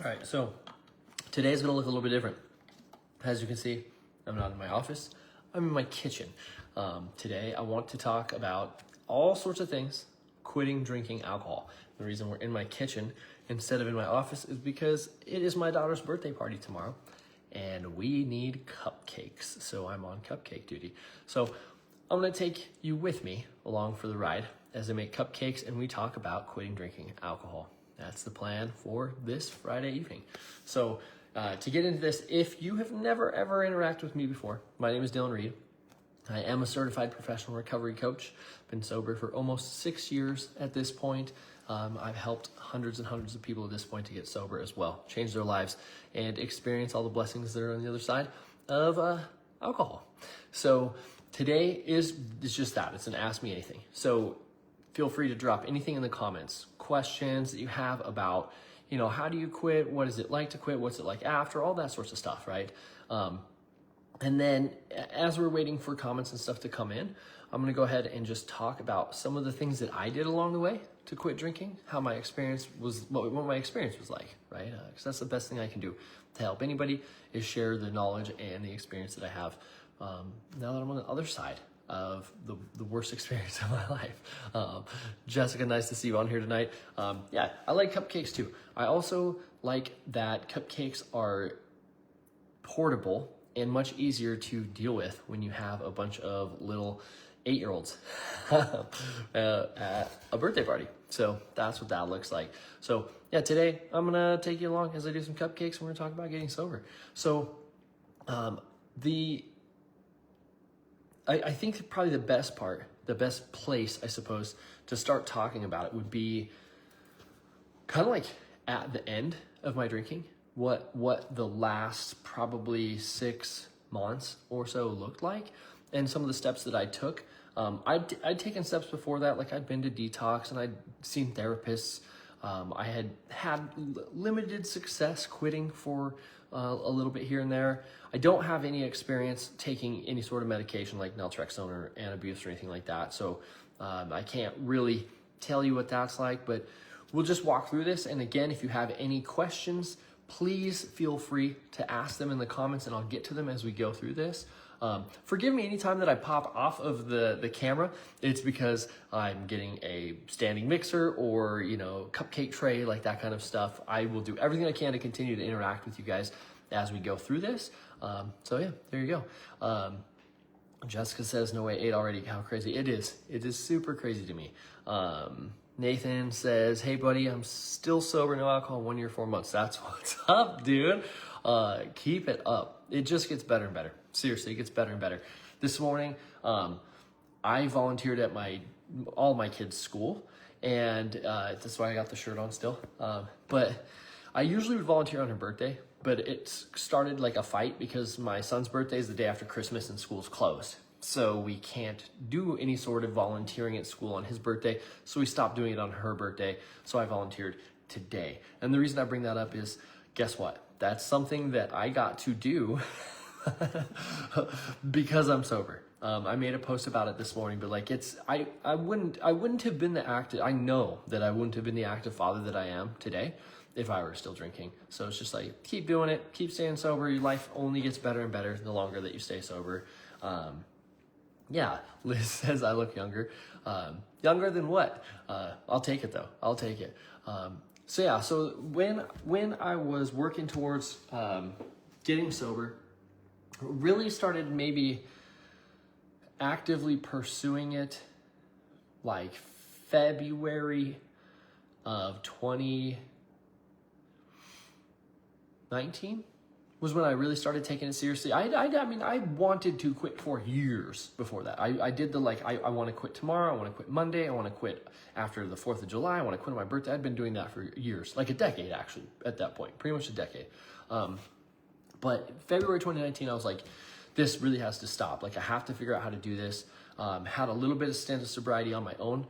All right, so today's gonna look a little bit different. As you can see, I'm not in my office, I'm in my kitchen. Today, I want to talk about all sorts of things, quitting drinking alcohol. The reason we're in my kitchen instead of in my office is because it is my daughter's birthday party tomorrow, and we need cupcakes, so I'm on cupcake duty. So I'm gonna take you with me along for the ride as I make cupcakes and we talk about quitting drinking alcohol. That's the plan for this Friday evening. So to get into this, if you have never ever interacted with me before, my name is Dylan Reed. I am a certified professional recovery coach. Been sober for almost 6 years at this point. I've helped hundreds and hundreds of people at this point to get sober as well, change their lives, and experience all the blessings that are on the other side of alcohol. So today is just that. It's an Ask Me Anything. So feel free to drop anything in the comments, questions that you have about, how do you quit? What is it like to quit? What's it like after? All that sorts of stuff, right? And then as we're waiting for comments and stuff to come in, I'm gonna go ahead and just talk about some of the things that I did along the way to quit drinking, how my experience was, what my experience was like, right? Because that's the best thing I can do to help anybody is share the knowledge and the experience that I have now that I'm on the other side of the worst experience of my life. Jessica, nice to see you on here tonight. Yeah, I like cupcakes too. I also like that cupcakes are portable and much easier to deal with when you have a bunch of little 8-year-olds at a birthday party. So that's what that looks like. So yeah, today I'm gonna take you along as I do some cupcakes and we're gonna talk about getting sober. So I think probably the best place, I suppose, to start talking about it would be kind of like at the end of my drinking, what the last probably 6 months or so looked like, and some of the steps that I took. I'd taken steps before that, like I'd been to detox and I'd seen therapists. I had limited success quitting for a little bit here and there. I don't have any experience taking any sort of medication like naltrexone or Antabuse or anything like that. So I can't really tell you what that's like, but we'll just walk through this. And again, if you have any questions, please feel free to ask them in the comments and I'll get to them as we go through this. Forgive me anytime that I pop off of the camera. It's because I'm getting a standing mixer or, cupcake tray, like that kind of stuff. I will do everything I can to continue to interact with you guys as we go through this. So yeah, there you go. Jessica says, no way, 8 already. How crazy. It is. It is super crazy to me. Nathan says, hey buddy, I'm still sober, no alcohol, 1 year, 4 months. That's what's up, dude. Keep it up. It just gets better and better. Seriously, it gets better and better. This morning, I volunteered at all my kids' school, and that's why I got the shirt on still. But I usually would volunteer on her birthday, but it started like a fight because my son's birthday is the day after Christmas and school's closed. So we can't do any sort of volunteering at school on his birthday, so we stopped doing it on her birthday, so I volunteered today. And the reason I bring that up is, guess what? That's something that I got to do because I'm sober. I made a post about it this morning, but I wouldn't have been I know that I wouldn't have been the active father that I am today if I were still drinking. So it's just like, keep doing it, keep staying sober. Your life only gets better and better the longer that you stay sober. Yeah, Liz says I look younger. Younger than what? I'll take it though. I'll take it. So when I was working towards getting sober, really started maybe actively pursuing it like February of 2019 was when I really started taking it seriously. I wanted to quit for years before that. I did I want to quit tomorrow, I want to quit Monday, I want to quit after the 4th of July, I want to quit on my birthday. I'd been doing that for years, like a decade actually, at that point, pretty much a decade. But February 2019, I was like, this really has to stop. Like I have to figure out how to do this. Had a little bit of stint of sobriety on my own,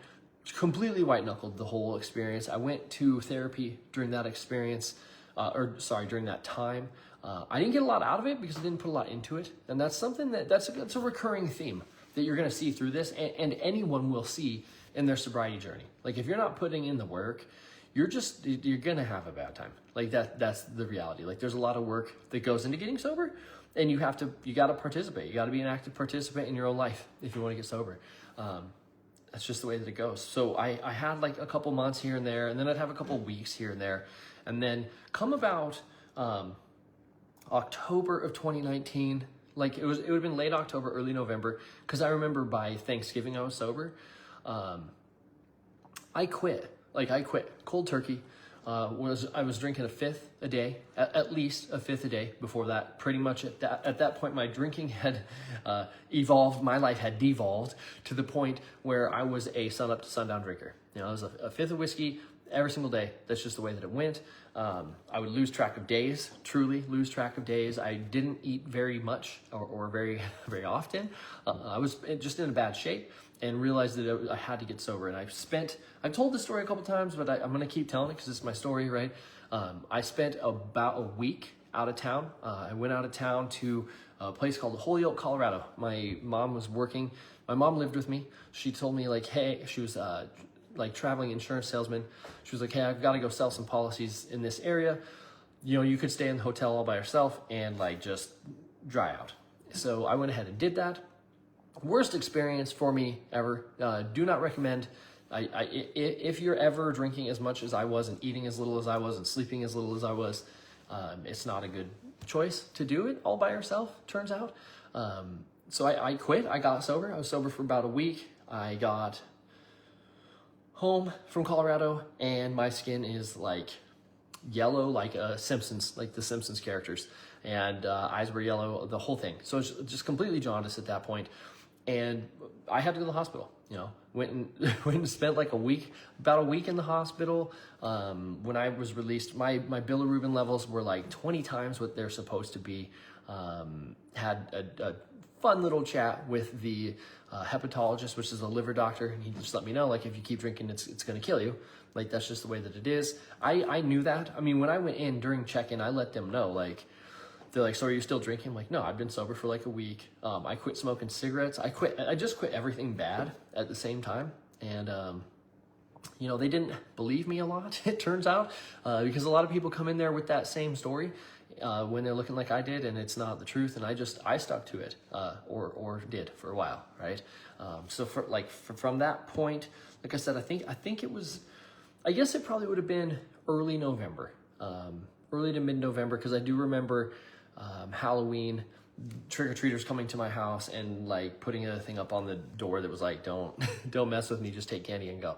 completely white knuckled the whole experience. I went to therapy during that experience, during that time. I didn't get a lot out of it because I didn't put a lot into it. And that's something that's a recurring theme that you're going to see through this and anyone will see in their sobriety journey. Like if you're not putting in the work, you're gonna have a bad time. Like that's the reality. Like there's a lot of work that goes into getting sober, and you gotta participate. You gotta be an active participant in your own life if you want to get sober. That's just the way that it goes. So I had like a couple months here and there, and then I'd have a couple weeks here and there, and then come about October of 2019. Like it would have been late October, early November, because I remember by Thanksgiving I was sober. I quit. Like I quit cold turkey. I was drinking a fifth a day, at least a fifth a day before that. Pretty much at that point, my drinking had evolved. My life had devolved to the point where I was a sun up to sundown drinker. You know, I was a fifth of whiskey every single day. That's just the way that it went. I would lose track of days, truly lose track of days. I didn't eat very much or very, very often. I was just in a bad shape and realized that I had to get sober. And I've told this story a couple times, but I'm going to keep telling it because it's my story, right? I spent about a week out of town. I went out of town to a place called Holyoke, Colorado. My mom was working. My mom lived with me. She told me like, hey, she was like traveling insurance salesman. She was like, hey, I've got to go sell some policies in this area. You know, you could stay in the hotel all by yourself and like just dry out. So I went ahead and did that. Worst experience for me ever. Do not recommend. If you're ever drinking as much as I was and eating as little as I was and sleeping as little as I was, it's not a good choice to do it all by yourself, turns out. So I quit. I got sober. I was sober for about a week. I got home from Colorado and my skin is like yellow, like Simpsons, like the Simpsons characters, and eyes were yellow, the whole thing. So it's just completely jaundiced at that point. And I had to go to the hospital, you know, went and spent like about a week in the hospital. When I was released, my bilirubin levels were like 20 times what they're supposed to be. Had a fun little chat with the hepatologist, which is a liver doctor. And he just let me know, like, if you keep drinking, it's going to kill you. Like, that's just the way that it is. I knew that. I mean, when I went in during check-in, I let them know, like, they're like, so are you still drinking? I'm like, no, I've been sober for like a week. I quit smoking cigarettes. I just quit everything bad at the same time. And, you know, they didn't believe me a lot, it turns out, because a lot of people come in there with that same story when they're looking like I did, and it's not the truth. And I stuck to it, or did for a while, right? So from that point, like I said, I think it was, I guess it probably would have been early November, early to mid-November, because I do remember Halloween, trick-or-treaters coming to my house and like putting a thing up on the door that was like, don't mess with me, just take candy and go.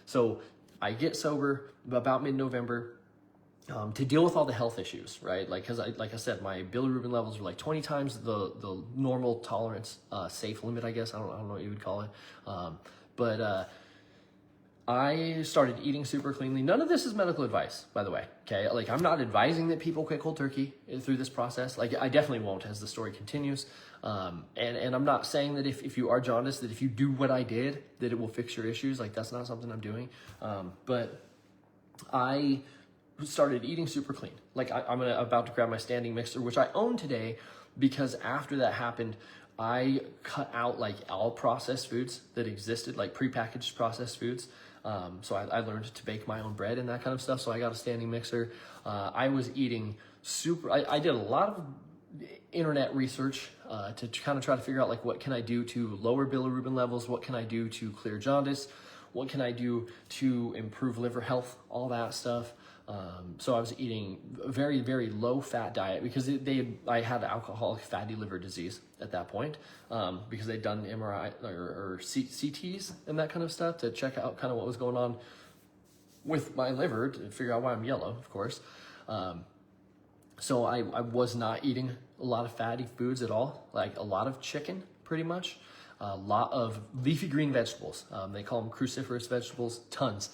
So I get sober about mid-November to deal with all the health issues, right? Like, cause like I said, my bilirubin levels were like 20 times the normal tolerance, safe limit, I guess. I don't know what you would call it. But I started eating super cleanly. None of this is medical advice, by the way, okay? Like, I'm not advising that people quit cold turkey through this process. Like, I definitely won't as the story continues. And I'm not saying that if you are jaundiced, that if you do what I did, that it will fix your issues. Like, that's not something I'm doing. But I started eating super clean. Like, I'm about to grab my standing mixer, which I own today, because after that happened, I cut out like all processed foods that existed, like prepackaged processed foods. So I learned to bake my own bread and that kind of stuff. So I got a standing mixer. I was eating I did a lot of internet research to kind of try to figure out like, what can I do to lower bilirubin levels? What can I do to clear jaundice? What can I do to improve liver health? All that stuff. So I was eating a very, very low fat diet because I had alcoholic fatty liver disease at that point, because they'd done MRI or CTs and that kind of stuff to check out kind of what was going on with my liver to figure out why I'm yellow, of course. So I was not eating a lot of fatty foods at all, like a lot of chicken, pretty much. A lot of leafy green vegetables. They call them cruciferous vegetables, tons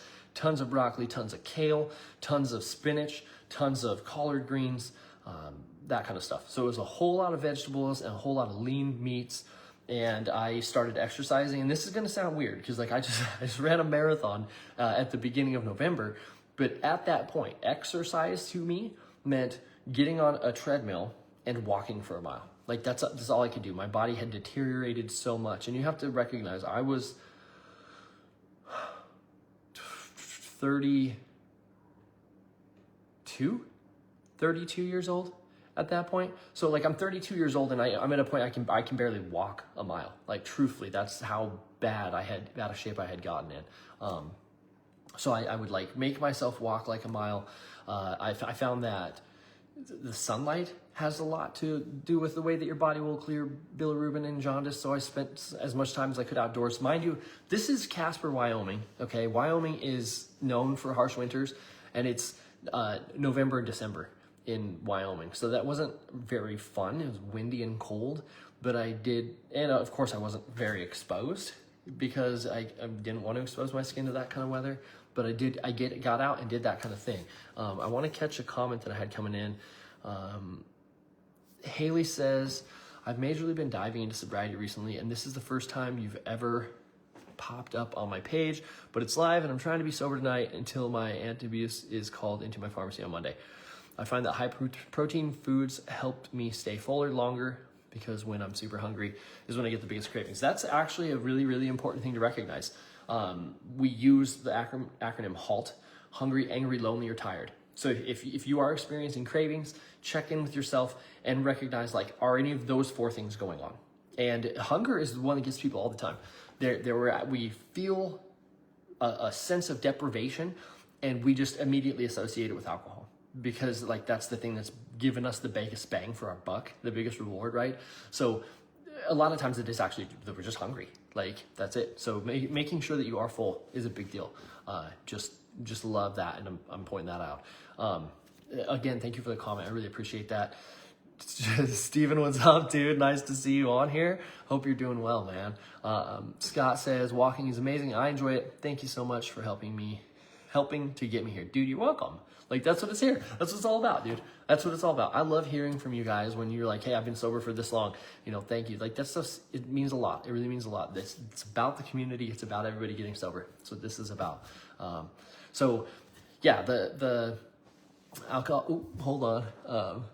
of broccoli, tons of kale, tons of spinach, tons of collard greens, that kind of stuff. So it was a whole lot of vegetables and a whole lot of lean meats. And I started exercising, and this is gonna sound weird because like I just ran a marathon at the beginning of November. But at that point, exercise to me meant getting on a treadmill and walking for a mile. Like that's all I could do. My body had deteriorated so much. And you have to recognize I was 32 years old at that point. So like I'm 32 years old and I'm at a point I can barely walk a mile. Like truthfully, that's how bad out of shape I had gotten in. So I would like make myself walk like a mile. I found that the sunlight has a lot to do with the way that your body will clear bilirubin and jaundice. So I spent as much time as I could outdoors. Mind you, this is Casper, Wyoming. Okay, Wyoming is known for harsh winters, and it's November and December in Wyoming. So that wasn't very fun. It was windy and cold, but I did, and of course I wasn't very exposed because I didn't want to expose my skin to that kind of weather. But I got out and did that kind of thing. I want to catch a comment that I had coming in. Haley says, I've majorly been diving into sobriety recently, and this is the first time you've ever popped up on my page, but it's live and I'm trying to be sober tonight until my anti-abuse is called into my pharmacy on Monday. I find that high protein foods helped me stay fuller longer because when I'm super hungry is when I get the biggest cravings. That's actually a really, really important thing to recognize. We use the acronym HALT: hungry, angry, lonely, or tired. So if you are experiencing cravings, check in with yourself and recognize, like, are any of those four things going on? And hunger is the one that gets people all the time. We feel a sense of deprivation and we just immediately associate it with alcohol because like that's the thing that's given us the biggest bang for our buck, the biggest reward, right? So a lot of times it is actually that we're just hungry. Like that's it. So making sure that you are full is a big deal. Just love that, and I'm pointing that out. Again, thank you for the comment. I really appreciate that. Steven, what's up, dude? Nice to see you on here. Hope you're doing well, man. Scott says, walking is amazing. I enjoy it. Thank you so much for helping to get me here. Dude, you're welcome. Like, that's what it's here. That's what it's all about, dude. That's what it's all about. I love hearing from you guys when you're like, hey, I've been sober for this long. You know, thank you. Like, that stuff, it means a lot. It really means a lot. It's about the community. It's about everybody getting sober. That's what this is about. So, yeah, the alcohol. Ooh, hold on.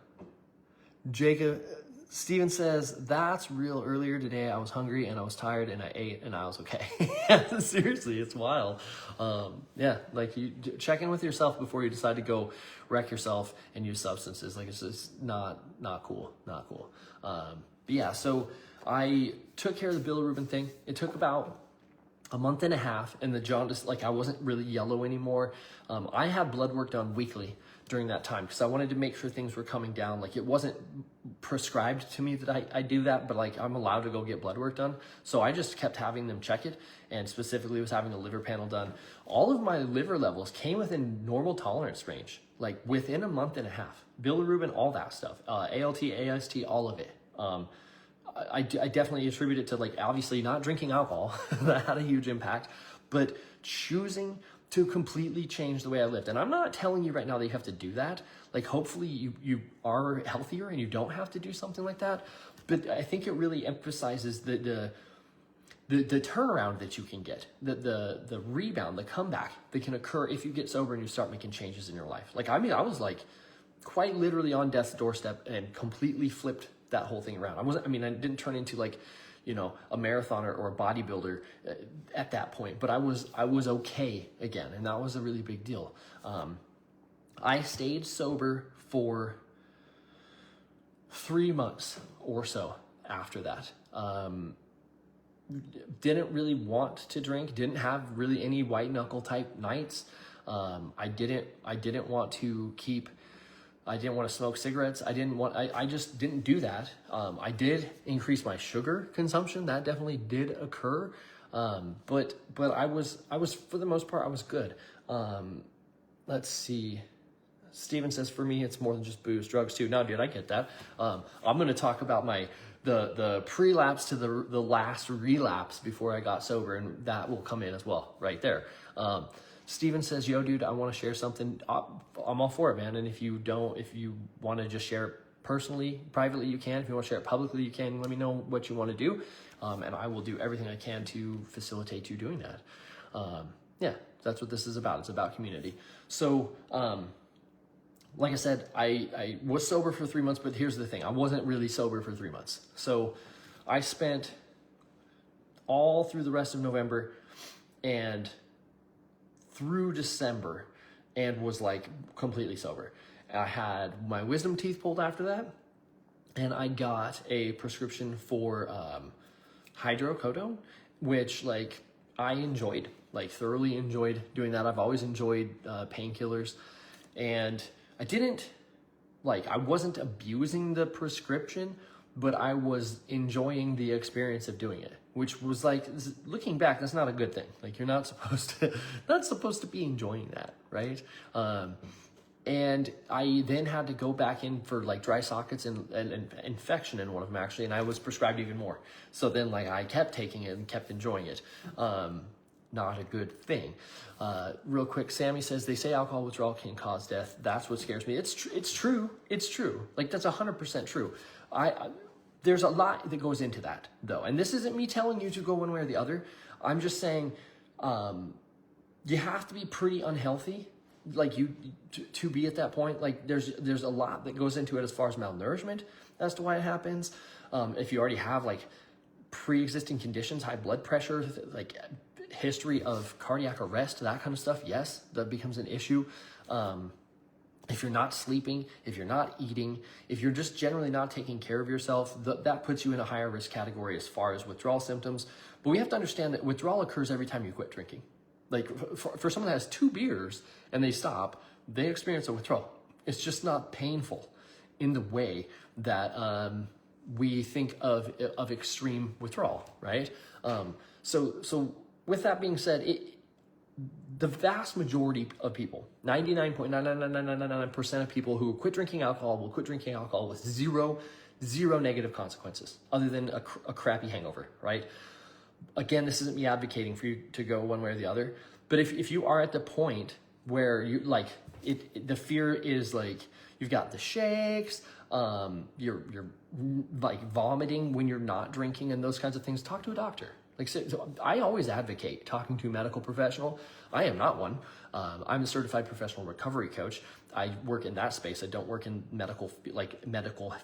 Steven says, that's real. Earlier today, I was hungry and I was tired and I ate and I was okay. Seriously, it's wild. Yeah, like you check in with yourself before you decide to go wreck yourself and use substances. Like it's just not cool, not cool. But yeah, so I took care of the bilirubin thing. It took about a month and a half, and the jaundice, like I wasn't really yellow anymore. I had blood work done weekly during that time because I wanted to make sure things were coming down. Like it wasn't prescribed to me that I do that, but like I'm allowed to go get blood work done. So I just kept having them check it, and specifically was having a liver panel done. All of my liver levels came within normal tolerance range, like within a month and a half. Bilirubin, all that stuff, ALT, AST, all of it. I definitely attribute it to, like, obviously not drinking alcohol. That had a huge impact, but choosing to completely change the way I lived. And I'm not telling you right now that you have to do that. Like, hopefully you are healthier and you don't have to do something like that. But I think it really emphasizes the turnaround that you can get, the rebound, the comeback that can occur if you get sober and you start making changes in your life. Like, I mean, I was like quite literally on death's doorstep and completely flipped that whole thing around. I didn't turn into, like, you know, a marathoner or a bodybuilder at that point, but I was okay again, and that was a really big deal. I stayed sober for 3 months or so after that. Didn't really want to drink, didn't have really any white knuckle type nights. I didn't want to smoke cigarettes. I just didn't do that. I did increase my sugar consumption. That definitely did occur. But I was, for the most part, I was good. Let's see. Steven says, for me, it's more than just booze, drugs too. No, dude, I get that. I'm going to talk about the pre-lapse to the last relapse before I got sober, and that will come in as well right there. Steven says, yo, dude, I want to share something. I'm all for it, man. And if you want to just share it personally, privately, you can. If you want to share it publicly, you can. Let me know what you want to do. And I will do everything I can to facilitate you doing that. Yeah, that's what this is about. It's about community. So, like I said, I was sober for 3 months, but here's the thing. I wasn't really sober for 3 months. So I spent all through the rest of November and through December and was like completely sober. I had my wisdom teeth pulled after that, and I got a prescription for hydrocodone, which like I enjoyed, like thoroughly enjoyed doing that. I've always enjoyed painkillers, and I wasn't abusing the prescription, but I was enjoying the experience of doing it, which was like, looking back, that's not a good thing. Like you're not supposed to be enjoying that, right? And I then had to go back in for like dry sockets and infection in one of them actually, and I was prescribed even more. So then like I kept taking it and kept enjoying it. Not a good thing. Real quick, Sammy says, they say alcohol withdrawal can cause death. That's what scares me. It's true. It's true. Like that's 100% true. There's a lot that goes into that though. And this isn't me telling you to go one way or the other. I'm just saying, you have to be pretty unhealthy like to be at that point. Like there's a lot that goes into it as far as malnourishment as to why it happens. If you already have like pre-existing conditions, high blood pressure, like history of cardiac arrest, that kind of stuff, yes, that becomes an issue. If you're not sleeping, if you're not eating, if you're just generally not taking care of yourself, that puts you in a higher risk category as far as withdrawal symptoms. But we have to understand that withdrawal occurs every time you quit drinking. Like for someone that has 2 beers and they stop, they experience a withdrawal. It's just not painful in the way that we think of extreme withdrawal, right? So with that being said, the vast majority of people, 99.99999% of people who quit drinking alcohol will quit drinking alcohol with zero negative consequences other than a crappy hangover, right? Again, this isn't me advocating for you to go one way or the other, but if you are at the point where you like the fear is like you've got the shakes, you're like vomiting when you're not drinking and those kinds of things, talk to a doctor. Like, so I always advocate talking to a medical professional. I am not one. I'm a certified professional recovery coach. I work in that space. I don't work in medical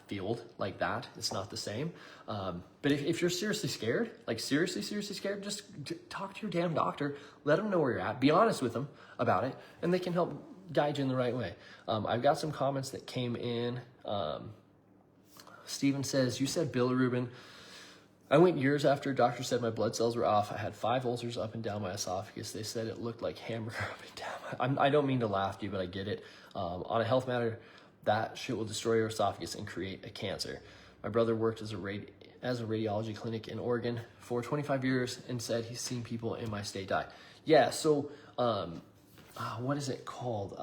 field like that. It's not the same. But if you're seriously scared, like seriously scared, just talk to your damn doctor. Let them know where you're at. Be honest with them about it, and they can help guide you in the right way. I've got some comments that came in. Steven says, you said bilirubin. I went years after a doctor said my blood cells were off. I had 5 ulcers up and down my esophagus. They said it looked like hamburger up and down. I don't mean to laugh at you, but I get it. On a health matter, that shit will destroy your esophagus and create a cancer. My brother worked as a radiology clinic in Oregon for 25 years and said he's seen people in my state die. Yeah, so what is it called?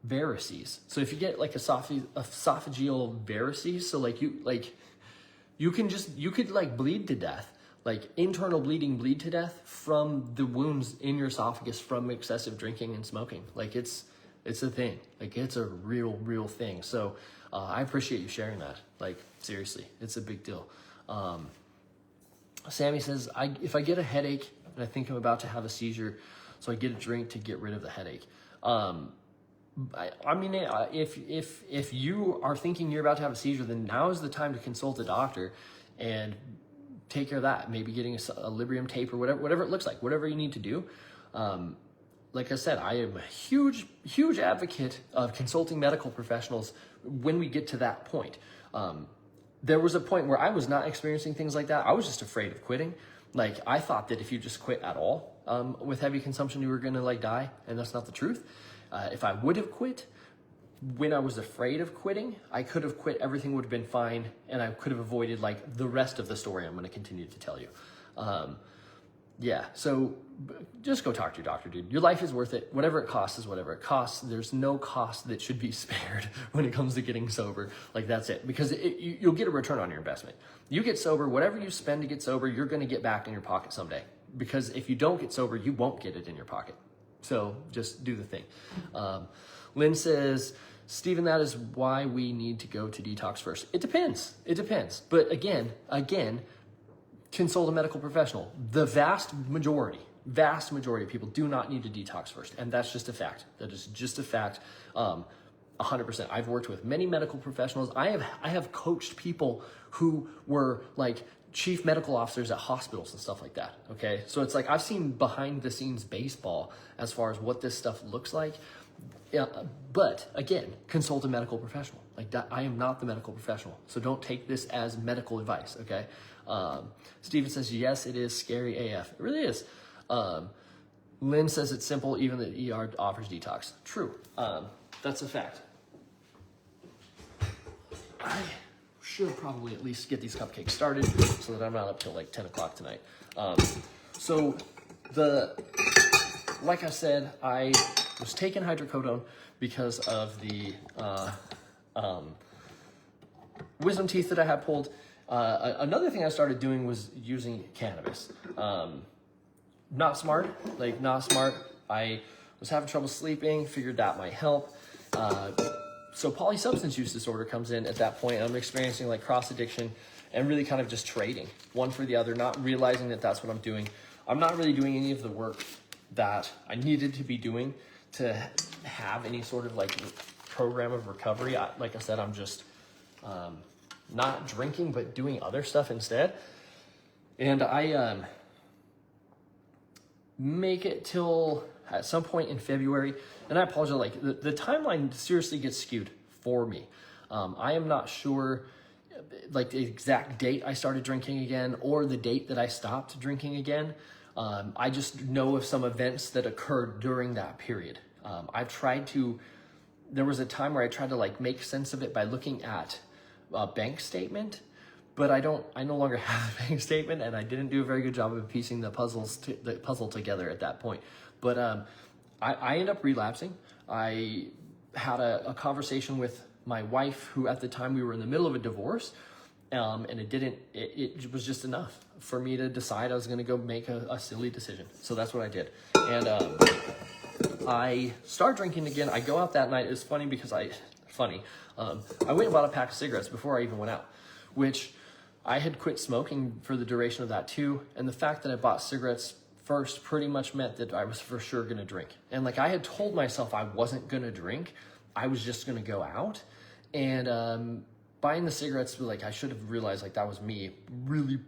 Varices. So if you get like esophageal varices, so you could like bleed to death, like internal bleed to death from the wounds in your esophagus from excessive drinking and smoking. Like it's a thing. Like it's a real thing. So I appreciate you sharing that. Like seriously, it's a big deal. Sammy says, if I get a headache and I think I'm about to have a seizure, so I get a drink to get rid of the headache. I mean, if you are thinking you're about to have a seizure, then now is the time to consult a doctor and take care of that. Maybe getting a Librium tape or whatever it looks like, whatever you need to do. Like I said, I am a huge advocate of consulting medical professionals when we get to that point. There was a point where I was not experiencing things like that. I was just afraid of quitting. Like I thought that if you just quit at all with heavy consumption, you were gonna like die, and that's not the truth. If I would have quit when I was afraid of quitting, I could have quit, everything would have been fine, and I could have avoided like the rest of the story I'm going to continue to tell you. Yeah, so just go talk to your doctor, dude. Your life is worth it. Whatever it costs is whatever it costs. There's no cost that should be spared when it comes to getting sober. Like that's it, because you'll get a return on your investment. You get sober, whatever you spend to get sober, you're going to get back in your pocket someday. Because if you don't get sober, you won't get it in your pocket. So just do the thing. Lynn says, Stephen, that is why we need to go to detox first. It depends. But again, consult a medical professional. The vast majority of people do not need to detox first. And that's just a fact. That is just a fact. 100%. I've worked with many medical professionals. I have coached people who were like chief medical officers at hospitals and stuff like that. Okay. So it's like, I've seen behind the scenes baseball as far as what this stuff looks like. Yeah, but again, consult a medical professional. Like that, I am not the medical professional, so don't take this as medical advice. Okay. Steven says yes, it is scary AF. It really is. Lynn says it's simple. Even the ER offers detox. True. That's a fact. I should probably at least get these cupcakes started so that I'm not up till like 10 o'clock tonight. Like I said, I was taking hydrocodone because of the wisdom teeth that I had pulled. Another thing I started doing was using cannabis. Not smart. I was having trouble sleeping, figured that might help. So polysubstance use disorder comes in at that point. I'm experiencing like cross addiction and really kind of just trading one for the other, not realizing that that's what I'm doing. I'm not really doing any of the work that I needed to be doing to have any sort of like program of recovery. Like I said, I'm just not drinking, but doing other stuff instead. And I make it till at some point in February, and I apologize, like the timeline seriously gets skewed for me. I am not sure like the exact date I started drinking again or the date that I stopped drinking again. I just know of some events that occurred during that period. There was a time where I tried to like make sense of it by looking at a bank statement, but I no longer have a bank statement, and I didn't do a very good job of piecing the puzzle together at that point. But I ended up relapsing. I had a conversation with my wife, who at the time we were in the middle of a divorce, and it was just enough for me to decide I was going to go make a silly decision. So that's what I did. And I start drinking again. I go out that night. It was funny because I went and bought a pack of cigarettes before I even went out, which I had quit smoking for the duration of that too. And the fact that I bought cigarettes first pretty much meant that I was for sure going to drink. And like I had told myself I wasn't going to drink. I was just going to go out. And buying the cigarettes, like I should have realized like that was me really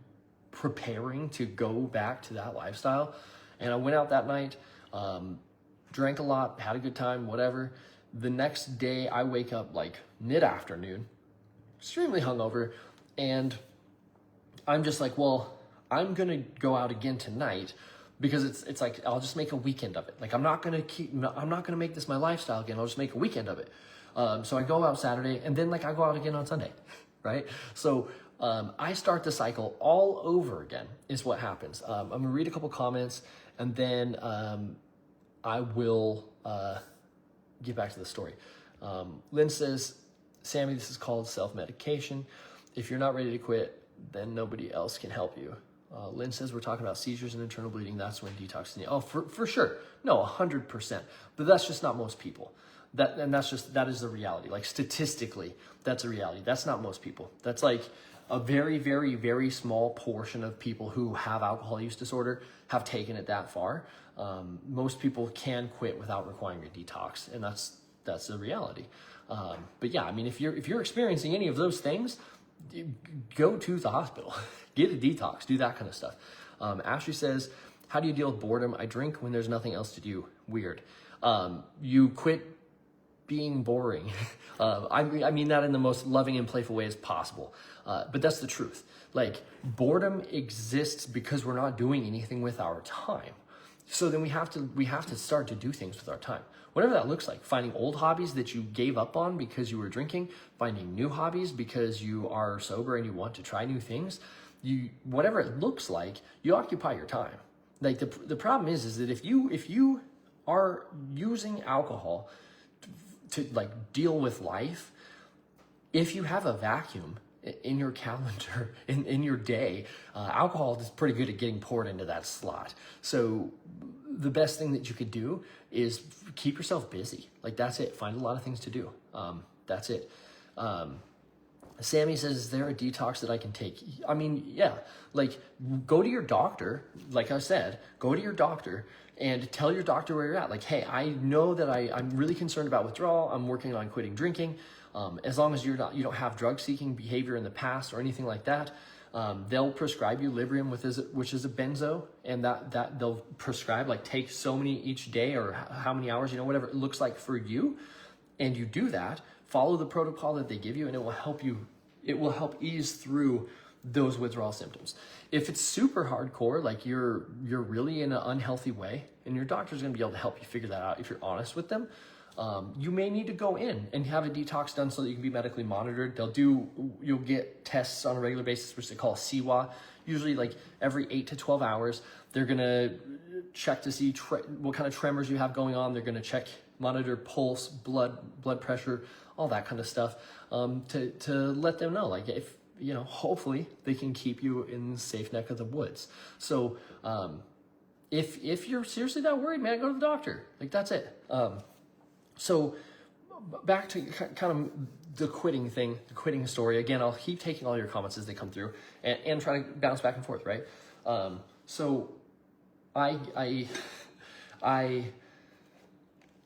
preparing to go back to that lifestyle. And I went out that night, drank a lot, had a good time, whatever. The next day I wake up like mid-afternoon, extremely hungover, and I'm just like, well, I'm gonna go out again tonight because it's like I'll just make a weekend of it. Like I'm not gonna make this my lifestyle again. I'll just make a weekend of it. So I go out Saturday, and then like I go out again on Sunday, right? So I start the cycle all over again is what happens. I'm gonna read a couple comments, and then I will get back to the story. Lynn says, Sammy, this is called self-medication. If you're not ready to quit, then nobody else can help you. Lynn says we're talking about seizures and internal bleeding. That's when detox. Oh, for sure. No, 100%. But that's just not most people. That is the reality. Like statistically, that's a reality. That's not most people. That's like a very, very, very small portion of people who have alcohol use disorder have taken it that far. Most people can quit without requiring a detox, and that's the reality. But yeah, I mean, if you're experiencing any of those things, go to the hospital, get a detox, do that kind of stuff. Ashley says, how do you deal with boredom? I drink when there's nothing else to do. Weird. You quit being boring. I mean that in the most loving and playful way as possible. But that's the truth. Like boredom exists because we're not doing anything with our time. So then we have to start to do things with our time. Whatever that looks like, finding old hobbies that you gave up on because you were drinking, finding new hobbies because you are sober and you want to try new things. Whatever it looks like, you occupy your time. Like the problem is that if you are using alcohol to like deal with life, if you have a vacuum in your calendar, in your day, alcohol is pretty good at getting poured into that slot. So the best thing that you could do is keep yourself busy. Like that's it. Find a lot of things to do. That's it. Sammy says, is there a detox that I can take? I mean, yeah, like go to your doctor. Like I said, go to your doctor and tell your doctor where you're at. Like, hey, I know that I'm really concerned about withdrawal. I'm working on quitting drinking. As long as you don't have drug seeking behavior in the past or anything like that, They'll prescribe you Librium, which is a benzo, and that they'll prescribe like take so many each day or how many hours, whatever it looks like for you. And you do that, follow the protocol that they give you, and it will help you. It will help ease through those withdrawal symptoms. If it's super hardcore, like you're really in an unhealthy way, and your doctor's gonna be able to help you figure that out if you're honest with them, you may need to go in and have a detox done so that you can be medically monitored. You'll get tests on a regular basis, which they call a CWA, usually like every 8 to 12 hours. They're gonna check to see what kind of tremors you have going on. They're gonna monitor pulse, blood pressure, all that kind of stuff, to let them know, like if, hopefully they can keep you in the safe neck of the woods. So if you're seriously that worried, man, go to the doctor. Like that's it. So back to kind of the quitting story. Again, I'll keep taking all your comments as they come through and try to bounce back and forth, right? So I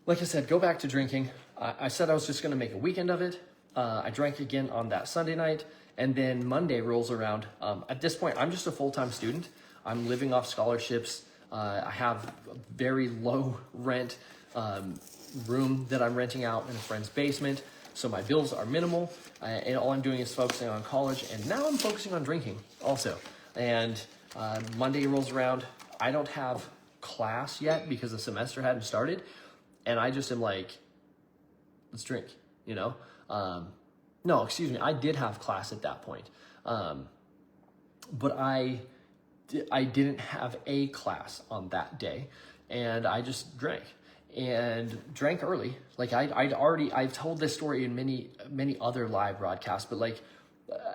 like I said, go back to drinking. I said I was just gonna make a weekend of it. I drank again on that Sunday night, and then Monday rolls around. At this point, I'm just a full-time student. I'm living off scholarships. I have a very low rent room that I'm renting out in a friend's basement, so my bills are minimal, and all I'm doing is focusing on college, and now I'm focusing on drinking also. And Monday rolls around. I don't have class yet because the semester hadn't started, and I just am like, let's drink, no, excuse me, I did have class at that point, but I didn't have a class on that day, and I just drank early. Like I've told this story in many other live broadcasts, but like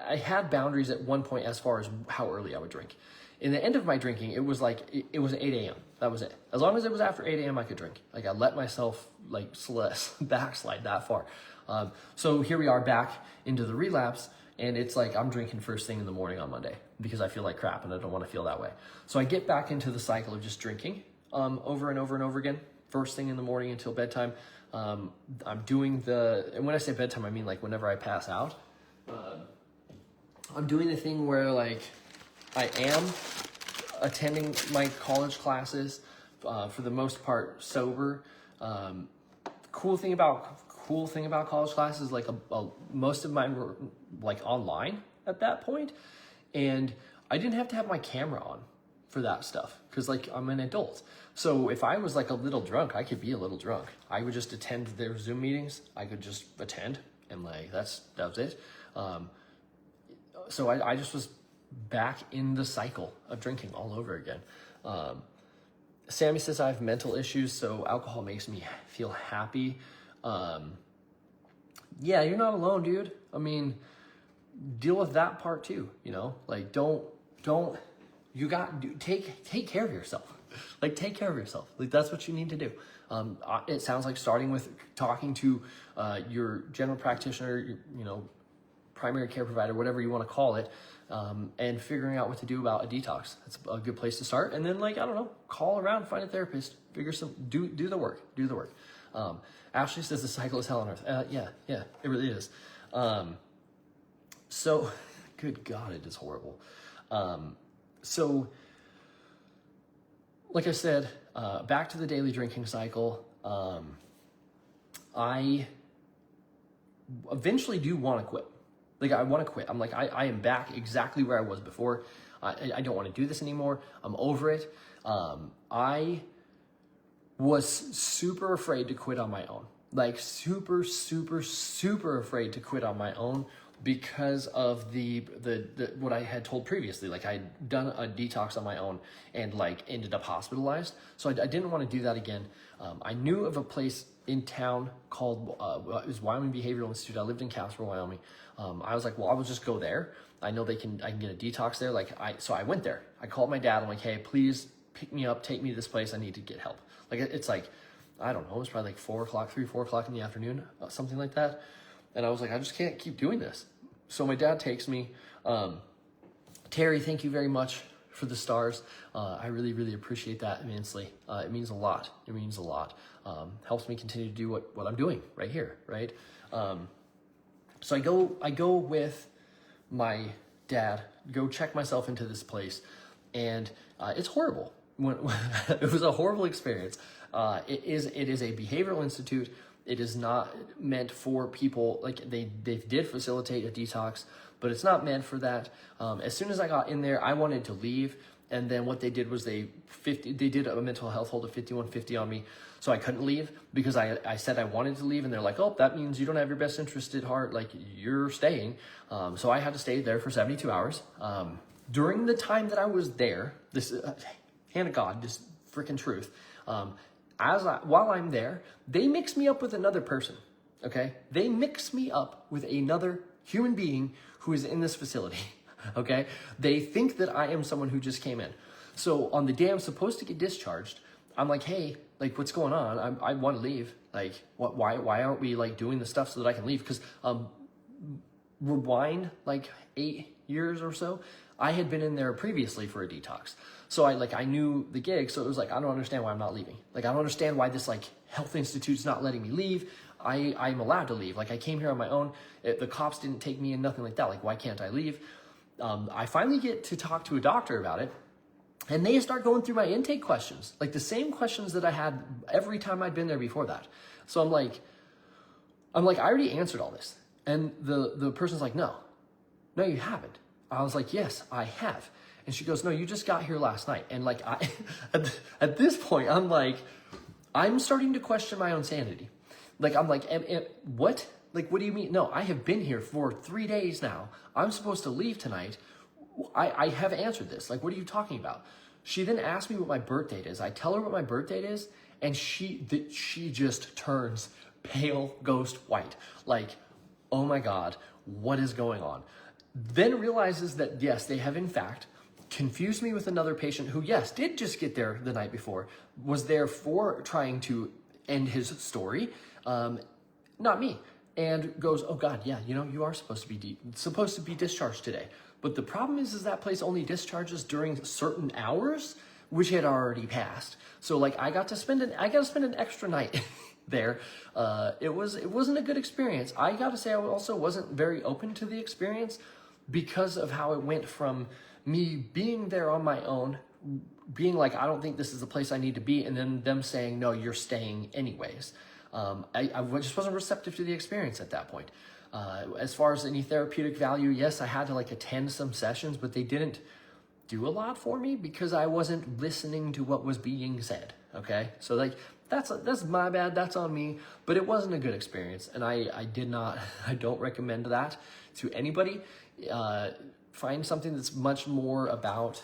I had boundaries at one point as far as how early I would drink. In the end of my drinking, it was like, it was 8 a.m. That was it. As long as it was after 8 a.m., I could drink. Like I let myself like backslide that far. So here we are back into the relapse, and it's like I'm drinking first thing in the morning on Monday because I feel like crap and I don't want to feel that way. So I get back into the cycle of just drinking over and over and over again, first thing in the morning until bedtime. I'm doing and when I say bedtime, I mean like whenever I pass out. I'm doing the thing where like I am attending my college classes for the most part sober. Cool thing about college classes, like most of mine were like online at that point, and I didn't have to have my camera on for that stuff because like I'm an adult. So if I was like a little drunk, I could be a little drunk. I would just attend their Zoom meetings. I could just attend, and like that was it. So I just was back in the cycle of drinking all over again. Sammy says I have mental issues, so alcohol makes me feel happy. Yeah, you're not alone, dude. I mean, deal with that part too, like take care of yourself. Like take care of yourself. Like that's what you need to do. It sounds like starting with talking to your general practitioner, primary care provider, whatever you want to call it, and figuring out what to do about a detox. That's a good place to start. And then call around, find a therapist, do the work. Ashley says the cycle is hell on earth. Yeah, it really is. So, good God, it is horrible. So, like I said, back to the daily drinking cycle. I eventually do want to quit. Like I want to quit. I'm like, I am back exactly where I was before. I don't want to do this anymore. I'm over it. I was super afraid to quit on my own. Like super afraid to quit on my own because of the what I had told previously. Like I'd done a detox on my own and like ended up hospitalized. So I didn't want to do that again. I knew of a place in town called it was Wyoming Behavioral Institute. I lived in Casper, Wyoming. I was like, well, I will just go there. I know I can get a detox there. So I went there. I called my dad. I'm like, hey, please pick me up, take me to this place. I need to get help. Like it's like, I don't know, it was probably like 4 o'clock in the afternoon, something like that. And I was like, I just can't keep doing this. So my dad takes me. Terry, thank you very much for the stars. I really appreciate that immensely. It means a lot. It means a lot. Helps me continue to do what I'm doing right here, right? So I go with my Dad, go check myself into this place. And it's horrible. It was a horrible experience. It is a behavioral institute. It is not meant for people, like they did facilitate a detox, but it's not meant for that. As soon as I got in there, I wanted to leave. And then what they did was they did a mental health hold of 5150 on me. So I couldn't leave because I said I wanted to leave, and they're like, oh, that means you don't have your best interest at heart. Like, you're staying. So I had to stay there for 72 hours. During the time that I was there, this hand of God, just freaking truth. While I'm there, they mix me up with another person. Okay, they mix me up with another human being who is in this facility. Okay, they think that I am someone who just came in. So on the day I'm supposed to get discharged, I'm like, hey, like, what's going on? I want to leave. Like, why aren't we like doing the stuff so that I can leave? Because rewind like 8 years or so, I had been in there previously for a detox. So I knew the gig. So it was like, I don't understand why I'm not leaving. Like, I don't understand why this like health institute's not letting me leave. I'm allowed to leave. Like, I came here on my own. The cops didn't take me in, nothing like that. Like, why can't I leave? I finally get to talk to a doctor about it, and they start going through my intake questions, like the same questions that I had every time I'd been there before that. So I'm like, I already answered all this. And the person's like, no, you haven't. I was like, yes, I have. And she goes, no, you just got here last night. And like, at this point, I'm like, I'm starting to question my own sanity. Like, I'm like, what? Like, what do you mean? No, I have been here for 3 days now. I'm supposed to leave tonight. I have answered this. Like, what are you talking about? She then asked me what my birth date is. I tell her what my birth date is, and she just turns pale ghost white. Like, oh my God, what is going on? Then realizes that, yes, they have in fact confused me with another patient who, yes, did just get there the night before, was there for trying to end his story, not me. And goes, oh God, yeah, you are supposed to be discharged today. But the problem is that place only discharges during certain hours, which had already passed. So like, I got to spend an extra night there. It wasn't a good experience. I got to say, I also wasn't very open to the experience because of how it went from me being there on my own, being like, I don't think this is the place I need to be, and then them saying, no, you're staying anyways. I just wasn't receptive to the experience at that point. As far as any therapeutic value, yes, I had to like attend some sessions, but they didn't do a lot for me because I wasn't listening to what was being said. Okay, so like that's my bad. That's on me. But it wasn't a good experience, and I don't recommend that to anybody. Find something that's much more about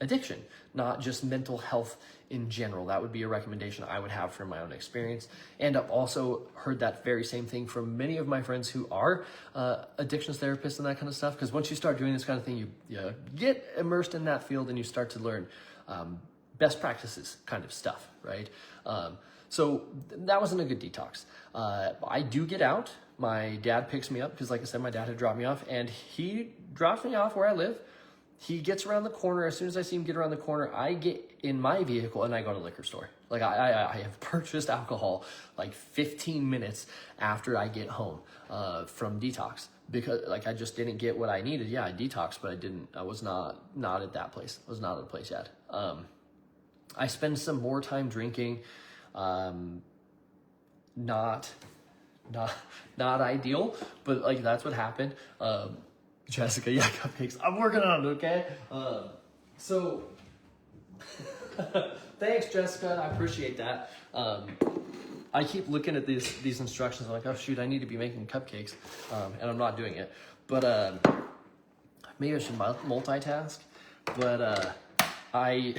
addiction, not just mental health in general. That would be a recommendation I would have from my own experience. And I've also heard that very same thing from many of my friends who are addictions therapists and that kind of stuff. Because once you start doing this kind of thing, you get immersed in that field and you start to learn best practices kind of stuff, right? So that wasn't a good detox. I do get out. My dad picks me up because, like I said, my dad had dropped me off, and he drops me off where I live. He gets around the corner. As soon as I see him get around the corner, I get in my vehicle and I go to the liquor store. Like I have purchased alcohol like 15 minutes after I get home from detox, because like I just didn't get what I needed. Yeah, I detoxed, but I was not at that place. I was not at the place yet. I spend some more time drinking. Not ideal, but like that's what happened. Jessica, yeah, cupcakes. I'm working on it, okay? So, thanks, Jessica. I appreciate that. I keep looking at these instructions. I'm like, oh shoot, I need to be making cupcakes, and I'm not doing it. But maybe I should multitask. But I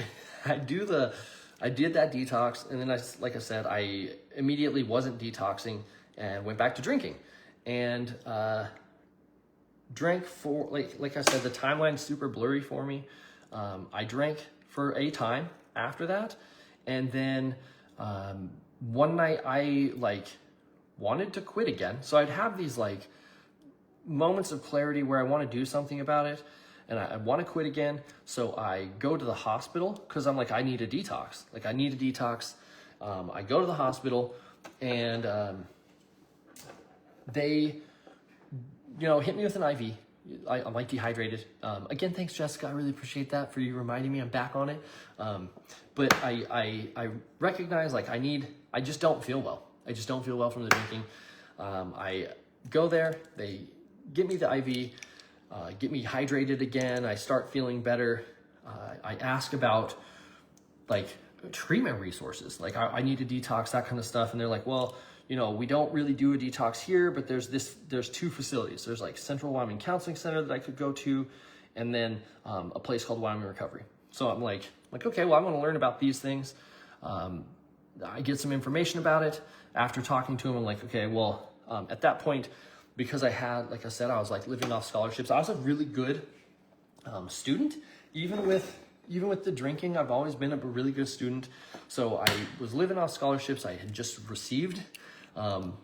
did that detox, and then like I said, I immediately wasn't detoxing and went back to drinking, and drank for like I said, the timeline's super blurry for me. I drank for a time after that, and then one night I wanted to quit again. So I'd have these moments of clarity where I want to do something about it, and I want to quit again. So I go to the hospital because I'm like, I need a detox. I need a detox. I go to the hospital, and they hit me with an IV, I'm like dehydrated. Again, thanks, Jessica. I really appreciate that for you reminding me I'm back on it. But I recognize like I just don't feel well. I just don't feel well from the drinking. I go there, they get me the IV, get me hydrated again. I start feeling better. I ask about like treatment resources. Like I need to detox, that kind of stuff. And they're like, well, you know, we don't really do a detox here, but there's two facilities. There's like Central Wyoming Counseling Center that I could go to, and then a place called Wyoming Recovery. So I'm like, okay, well, I want to learn about these things. I get some information about it. After talking to him, I'm like, okay, well, at that point, because I had, like I said, I was like living off scholarships. I was a really good student, even with the drinking. I've always been a really good student. So I was living off scholarships. I had just received the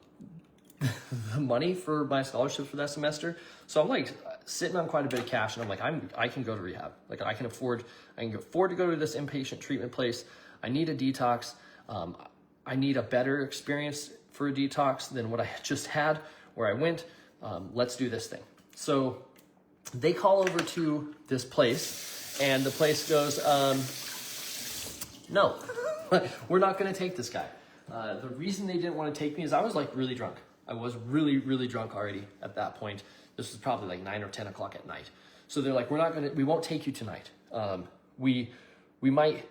money for my scholarship for that semester. So I'm like sitting on quite a bit of cash, and I'm like, I can go to rehab. Like I can afford to go to this inpatient treatment place. I need a detox. I need a better experience for a detox than what I just had where I went. Let's do this thing. So they call over to this place, and the place goes, no, we're not going to take this guy. The reason they didn't want to take me is I was like really drunk. I was really, really drunk already at that point. This was probably like 9 or 10 o'clock at night. So they're like, we won't take you tonight. We might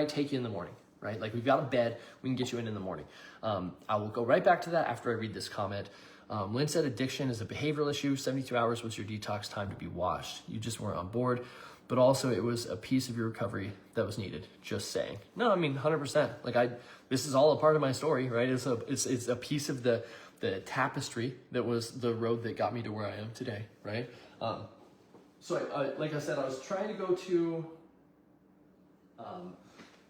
take you in the morning, right? Like we've got a bed, we can get you in the morning. I will go right back to that after I read this comment. Lynn said addiction is a behavioral issue. 72 hours was your detox time to be washed. You just weren't on board, but also it was a piece of your recovery that was needed. Just saying. No, I mean, 100%. Like this is all a part of my story, right? It's a piece of the tapestry that was the road that got me to where I am today, right? So like I said, I was trying to go to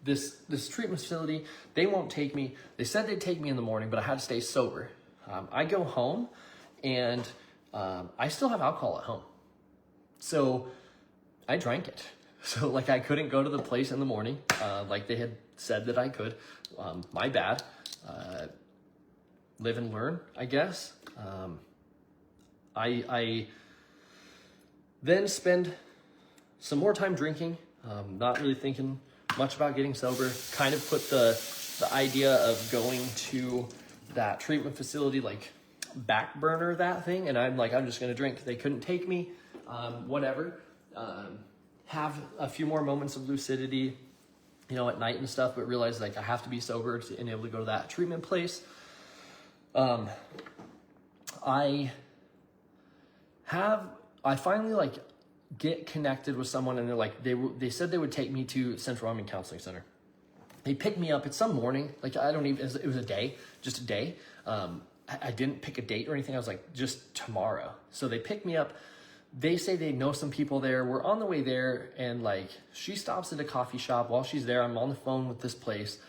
this treatment facility. They won't take me. They said they'd take me in the morning, but I had to stay sober. I go home, and I still have alcohol at home. So I drank it. So like I couldn't go to the place in the morning like they had said that I could. My bad. Live and learn, I guess. I then spend some more time drinking, not really thinking much about getting sober. Kind of put the idea of going to that treatment facility, like back burner that thing. And I'm like, I'm just going to drink. They couldn't take me, whatever. Have a few more moments of lucidity, you know, at night and stuff, but realize like I have to be sober to and able to go to that treatment place. I finally like get connected with someone, and they're like, they said they would take me to Central Wyoming Counseling Center. They picked me up. It's some morning. Like it was a day, just a day. I didn't pick a date or anything. I was like, just tomorrow. So they picked me up. They say they know some people there. We're on the way there, and like she stops at a coffee shop. While she's there, I'm on the phone with this place.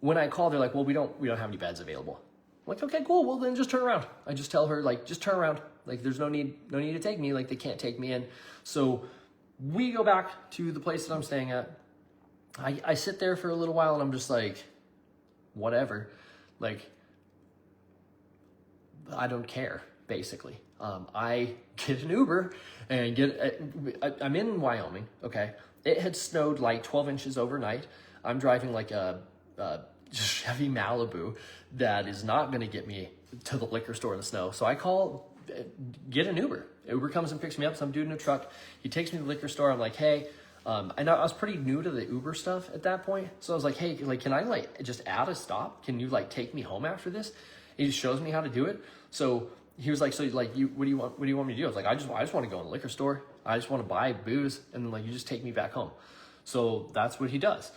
When I call, they're like, well, we don't have any beds available. I'm like, okay, cool. Well, then just turn around. I just tell her, like, just turn around. Like, there's no need to take me. Like, they can't take me in. So we go back to the place that I'm staying at. I sit there for a little while, and I'm just like, whatever. Like, I don't care, basically. I get an Uber and I'm in Wyoming, okay? It had snowed like 12 inches overnight. I'm driving like a Chevy Malibu that is not going to get me to the liquor store in the snow. So I get an Uber. Uber comes and picks me up, some dude in a truck. He takes me to the liquor store. I'm like, hey, and I was pretty new to the Uber stuff at that point. So I was like, hey, like, can I like just add a stop? Can you like take me home after this? He just shows me how to do it. So he was like, so like, what do you want me to do? I was like, I just want to go in the liquor store. I just want to buy booze, and then like you just take me back home. So that's what he does.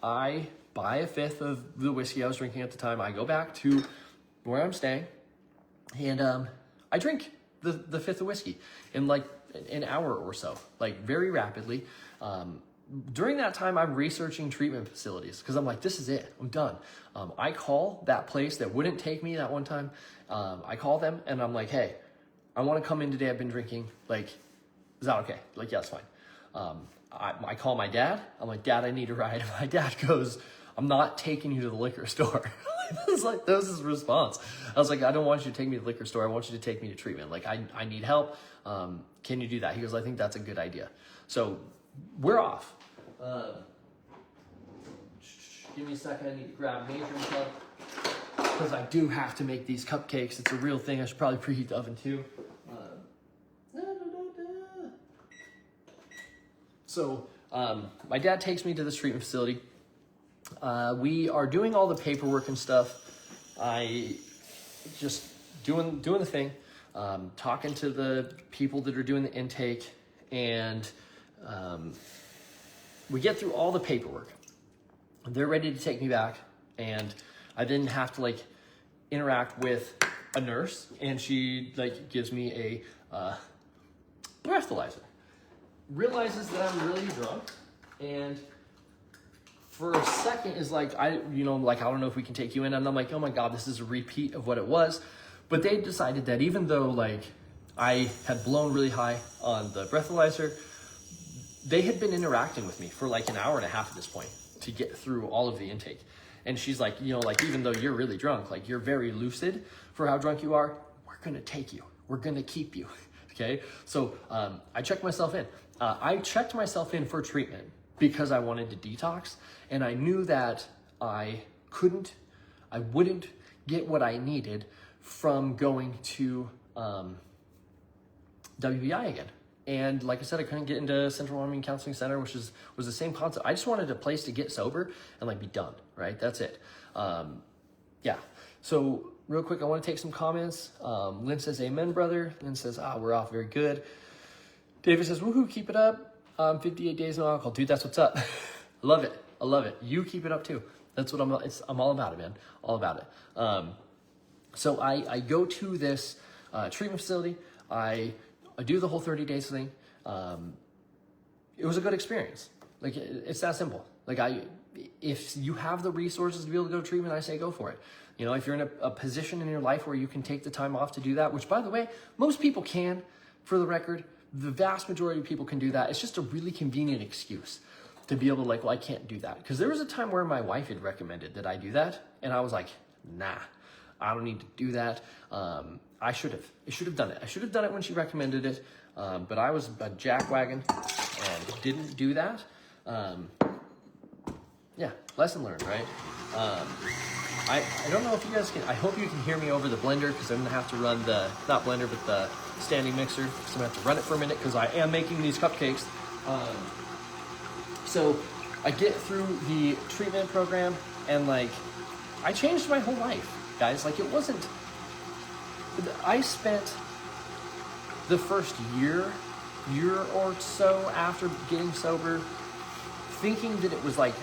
I buy a fifth of the whiskey I was drinking at the time. I go back to where I'm staying, and I drink the fifth of whiskey in like an hour or so, like very rapidly. During that time, I'm researching treatment facilities because I'm like, this is it. I'm done. I call that place that wouldn't take me that one time. I call them and I'm like, hey, I want to come in today. I've been drinking. Like, is that okay? Like, yeah, it's fine. I call my dad. I'm like, Dad, I need a ride. My dad goes, I'm not taking you to the liquor store. That was his response. I was like, I don't want you to take me to the liquor store. I want you to take me to treatment. Like, I need help. Can you do that? He goes, I think that's a good idea. So we're off. Give me a second. I need to grab a measuring cup because I do have to make these cupcakes. It's a real thing. I should probably preheat the oven too. So my dad takes me to this treatment facility. We are doing all the paperwork and stuff. I just doing the thing, talking to the people that are doing the intake, and we get through all the paperwork. They're ready to take me back, and I then have to like interact with a nurse, and she like gives me a breathalyzer. Realizes that I'm really drunk, and for a second is like, I don't know if we can take you in. And I'm like, oh my God, this is a repeat of what it was. But they decided that even though like I had blown really high on the breathalyzer, they had been interacting with me for like an hour and a half at this point to get through all of the intake. And she's like, like, even though you're really drunk, like you're very lucid for how drunk you are, we're going to take you. We're going to keep you. Okay. So I checked myself in. I checked myself in for treatment because I wanted to detox, and I knew that I wouldn't get what I needed from going to WBI again. And like I said, I couldn't get into Central Wyoming Counseling Center, which was the same concept. I just wanted a place to get sober and like be done, right? That's it. Yeah. So real quick, I want to take some comments. Lynn says, amen, brother. Lynn says, we're off. Very good. David says, woohoo, keep it up. 58 days no alcohol. Dude, that's what's up. I love it. I love it. You keep it up too. That's what I'm all about it, man. All about it. So I go to this treatment facility. I do the whole 30 days thing. It was a good experience. Like, it's that simple. Like, if you have the resources to be able to go to treatment, I say go for it. If you're in a position in your life where you can take the time off to do that, which by the way, most people can, for the record, the vast majority of people can do that. It's just a really convenient excuse to be able to like, well, I can't do that. Because there was a time where my wife had recommended that I do that. And I was like, nah, I don't need to do that. I should have done it. I should have done it when she recommended it. But I was a jackwagon and didn't do that. Yeah, lesson learned, right? I don't know if you guys can, I hope you can hear me over the blender, because I'm going to have to run not blender, but the standing mixer. So I'm going to have to run it for a minute because I am making these cupcakes. So I get through the treatment program, and like, I changed my whole life, guys. Like, I spent the first year or so after getting sober thinking that it was like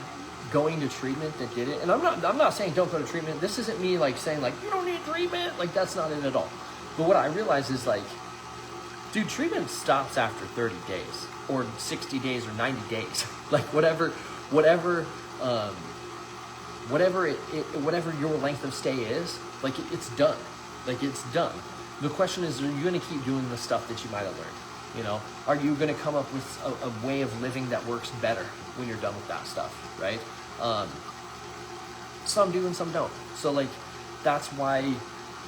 going to treatment that did it. And I'm not saying don't go to treatment. This isn't me like saying like, you don't need treatment. Like, that's not it at all. But what I realized is like, dude, treatment stops after 30 days or 60 days or 90 days. Like, whatever your length of stay is, like, it's done. Like, it's done. The question is, are you going to keep doing the stuff that you might have learned? Are you going to come up with a way of living that works better when you're done with that stuff, right? Some do and some don't. So like, that's why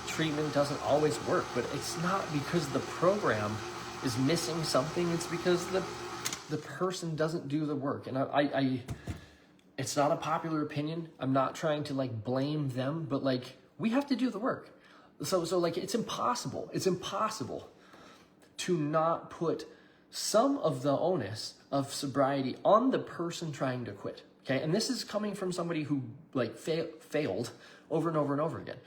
treatment doesn't always work. But it's not because the program is missing something. It's because the person doesn't do the work. And I it's not a popular opinion. I'm not trying to like blame them, but like, we have to do the work. So like, it's impossible to not put some of the onus of sobriety on the person trying to quit. Okay. And this is coming from somebody who like failed over and over and over again.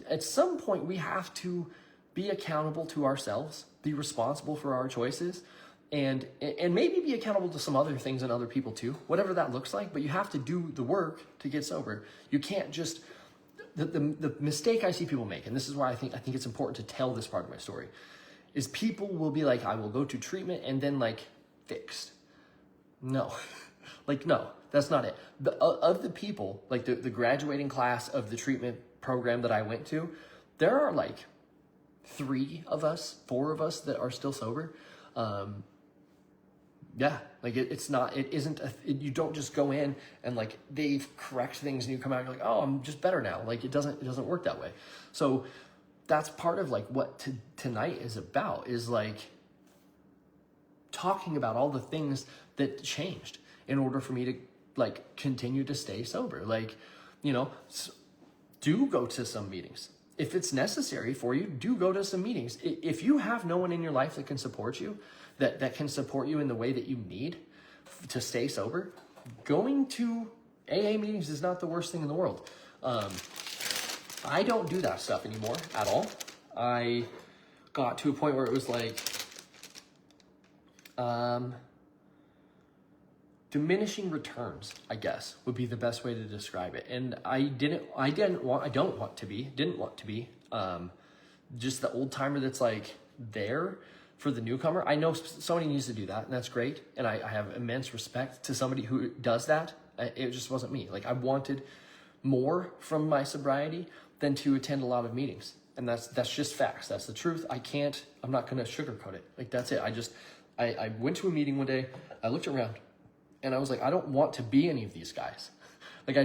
At some point, we have to be accountable to ourselves, be responsible for our choices, and maybe be accountable to some other things and other people too, whatever that looks like. But you have to do the work to get sober. You can't just, the mistake I see people make, and this is why I think it's important to tell this part of my story, is people will be like, I will go to treatment and then like fixed. No, like, no, that's not it. Of the people, like the graduating class of the treatment program that I went to, there are like 4 of us that are still sober. Yeah, like it isn't, you don't just go in and like they correct things and you come out and you're like, oh, I'm just better now. Like it doesn't work that way. So that's part of like what tonight is about, is like talking about all the things that changed in order for me to like continue to stay sober. Like, you know, do go to some meetings. If it's necessary for you, do go to some meetings. If you have no one in your life that can support you, that can support you in the way that you need to stay sober, going to AA meetings is not the worst thing in the world. I don't do that stuff anymore at all. I got to a point where it was like, diminishing returns, I guess, would be the best way to describe it. And didn't want to be, just the old timer that's like there for the newcomer. I know somebody needs to do that, and that's great. And I have immense respect to somebody who does that. It just wasn't me. Like I wanted more from my sobriety than to attend a lot of meetings. And that's just facts. That's the truth. I'm not gonna sugarcoat it. Like that's it. I went to a meeting one day, I looked around, and I was like, I don't want to be any of these guys. Like I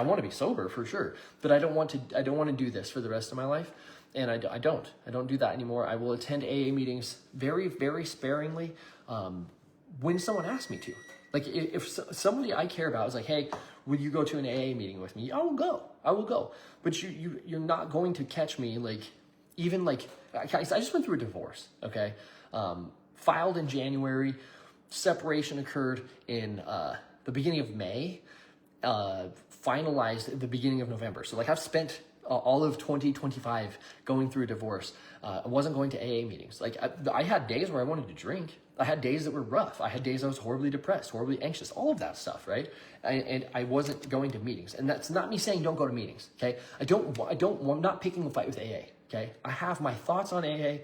want to be sober for sure, but I don't want to do this for the rest of my life. And I don't do that anymore. I will attend AA meetings very, very sparingly, when someone asks me to. Like if somebody I care about is like, hey, would you go to an AA meeting with me? I will go. But you're not going to catch me like, even like, I just went through a divorce, okay? Filed in January, separation occurred in the beginning of May, finalized at the beginning of November. So like I've spent all of 2025 going through a divorce. I wasn't going to AA meetings. Like I had days where I wanted to drink. I had days that were rough. I had days I was horribly depressed, horribly anxious, all of that stuff, right? And I wasn't going to meetings. And that's not me saying don't go to meetings, okay? I'm not picking a fight with AA, okay? I have my thoughts on AA.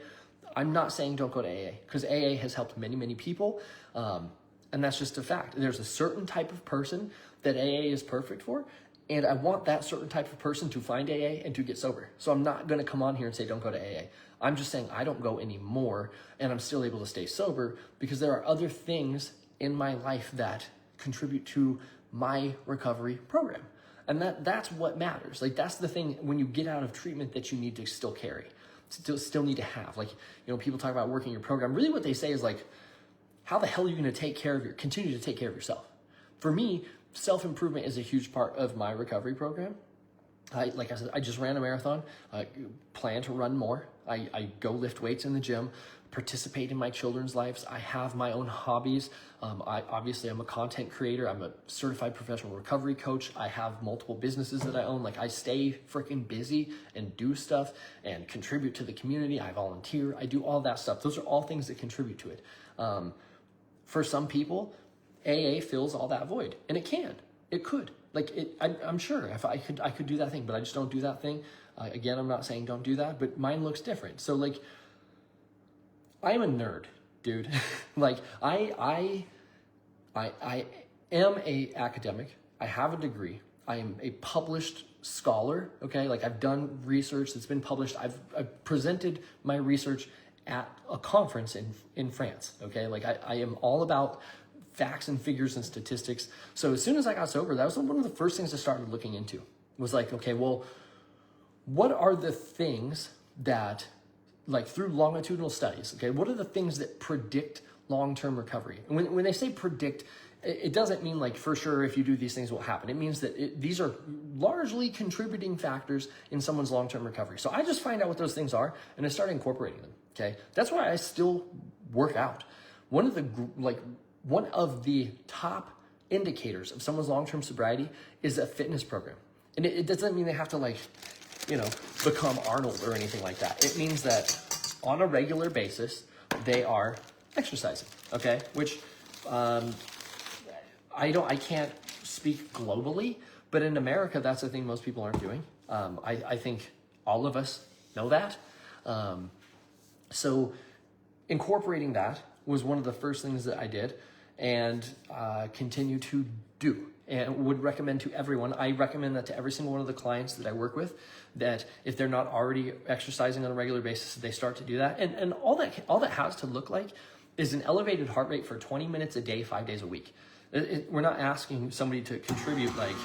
I'm not saying don't go to AA, because AA has helped many, many people. And that's just a fact. There's a certain type of person that AA is perfect for. And I want that certain type of person to find AA and to get sober. So I'm not going to come on here and say, don't go to AA. I'm just saying I don't go anymore, and I'm still able to stay sober because there are other things in my life that contribute to my recovery program. And that's what matters. Like that's the thing when you get out of treatment that you need to still carry, still need to have. Like, you know, people talk about working your program. Really what they say is like, how the hell are you going to continue to take care of yourself? For me, self-improvement is a huge part of my recovery program. Like I said, I just ran a marathon. I plan to run more. I go lift weights in the gym, participate in my children's lives. I have my own hobbies. I'm a content creator. I'm a certified professional recovery coach. I have multiple businesses that I own. Like I stay freaking busy and do stuff and contribute to the community. I volunteer. I do all that stuff. Those are all things that contribute to it. For some people, AA fills all that void, and it could. Like I'm sure if I could do that thing, but I just don't do that thing. Again, I'm not saying don't do that, but mine looks different. So like, I'm a nerd, dude. Like I am a academic. I have a degree. I am a published scholar. Okay, like I've done research that's been published. I've presented my research at a conference in France. Okay, like I am all about facts and figures and statistics. So as soon as I got sober, that was one of the first things I started looking into. Was like, okay, well, what are the things that, like through longitudinal studies, okay, what are the things that predict long-term recovery? And when they say predict, it doesn't mean like for sure if you do these things will happen. It means that these are largely contributing factors in someone's long-term recovery. So I just find out what those things are and I start incorporating them, okay? That's why I still work out. One of the top indicators of someone's long-term sobriety is a fitness program. And it doesn't mean they have to like, you know, become Arnold or anything like that. It means that on a regular basis, they are exercising, okay? Which I can't speak globally, but in America, that's the thing most people aren't doing. I think all of us know that. So incorporating that was one of the first things that I did and continue to do and would recommend to everyone. I recommend that to every single one of the clients that I work with, that if they're not already exercising on a regular basis, they start to do that. And all that has to look like is an elevated heart rate for 20 minutes a day, 5 days a week. We're not asking somebody to contribute like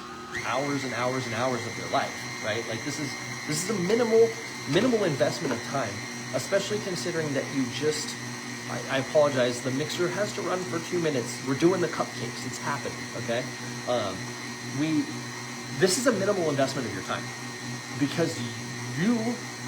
hours and hours and hours of their life, right? Like this is a minimal investment of time, especially considering that you just, I apologize, the mixer has to run for 2 minutes. We're doing the cupcakes, it's happening, okay? This is a minimal investment of your time because you,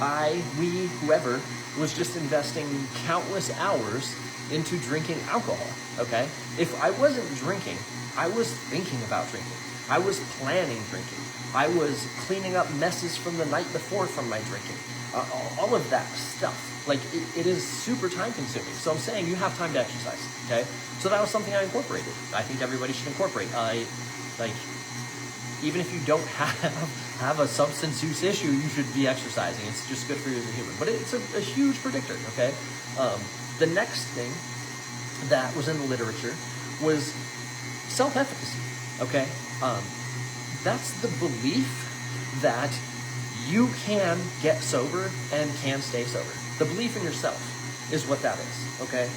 I, we, whoever was just investing countless hours into drinking alcohol, okay? If I wasn't drinking, I was thinking about drinking. I was planning drinking. I was cleaning up messes from the night before from my drinking. All of that stuff. Like, it is super time consuming. So I'm saying you have time to exercise, okay? So that was something I incorporated. I think everybody should incorporate. Even if you don't have a substance use issue, you should be exercising. It's just good for you as a human. But it's a huge predictor, okay? The next thing that was in the literature was self-efficacy, okay? That's the belief that you can get sober and can stay sober. The belief in yourself is what that is, okay?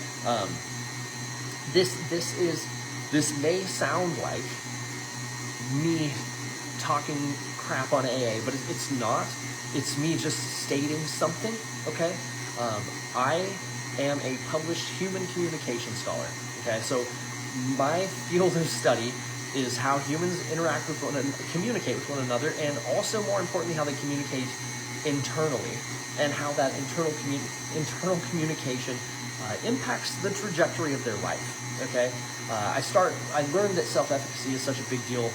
This may sound like me talking crap on AA, but it's not. It's me just stating something, okay? I am a published human communication scholar, okay? So my field of study is how humans interact with communicate with one another, and also more importantly, how they communicate internally, and how that internal communication impacts the trajectory of their life, okay? I learned that self-efficacy is such a big deal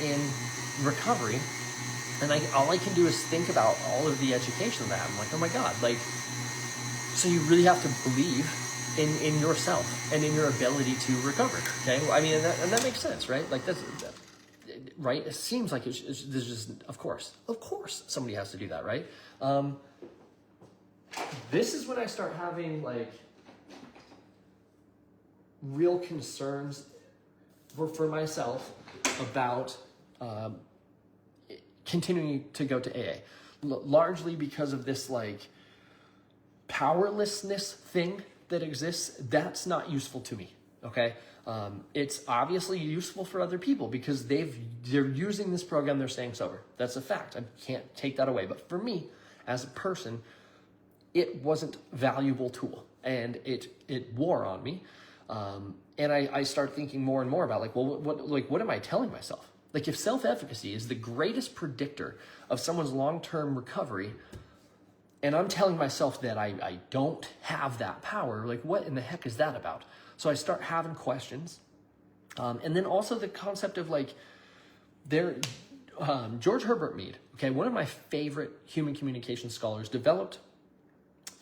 in recovery, and all I can do is think about all of the education that I'm like, oh my God, like, so you really have to believe in yourself and in your ability to recover, okay? Well, I mean, and that makes sense, right? Like that's right? It seems like there's just, of course, somebody has to do that, right? This is when I start having like real concerns for myself about continuing to go to AA, largely because of this like powerlessness thing that exists. That's not useful to me, okay? It's obviously useful for other people because they're using this program, they're staying sober. That's a fact. I can't take that away. But for me, as a person, it wasn't a valuable tool, and it wore on me. And I start thinking more and more about like, well, what am I telling myself? Like, if self-efficacy is the greatest predictor of someone's long-term recovery, and I'm telling myself that I don't have that power, like, what in the heck is that about? So I start having questions. And then also the concept of like, George Herbert Mead, okay, one of my favorite human communication scholars, developed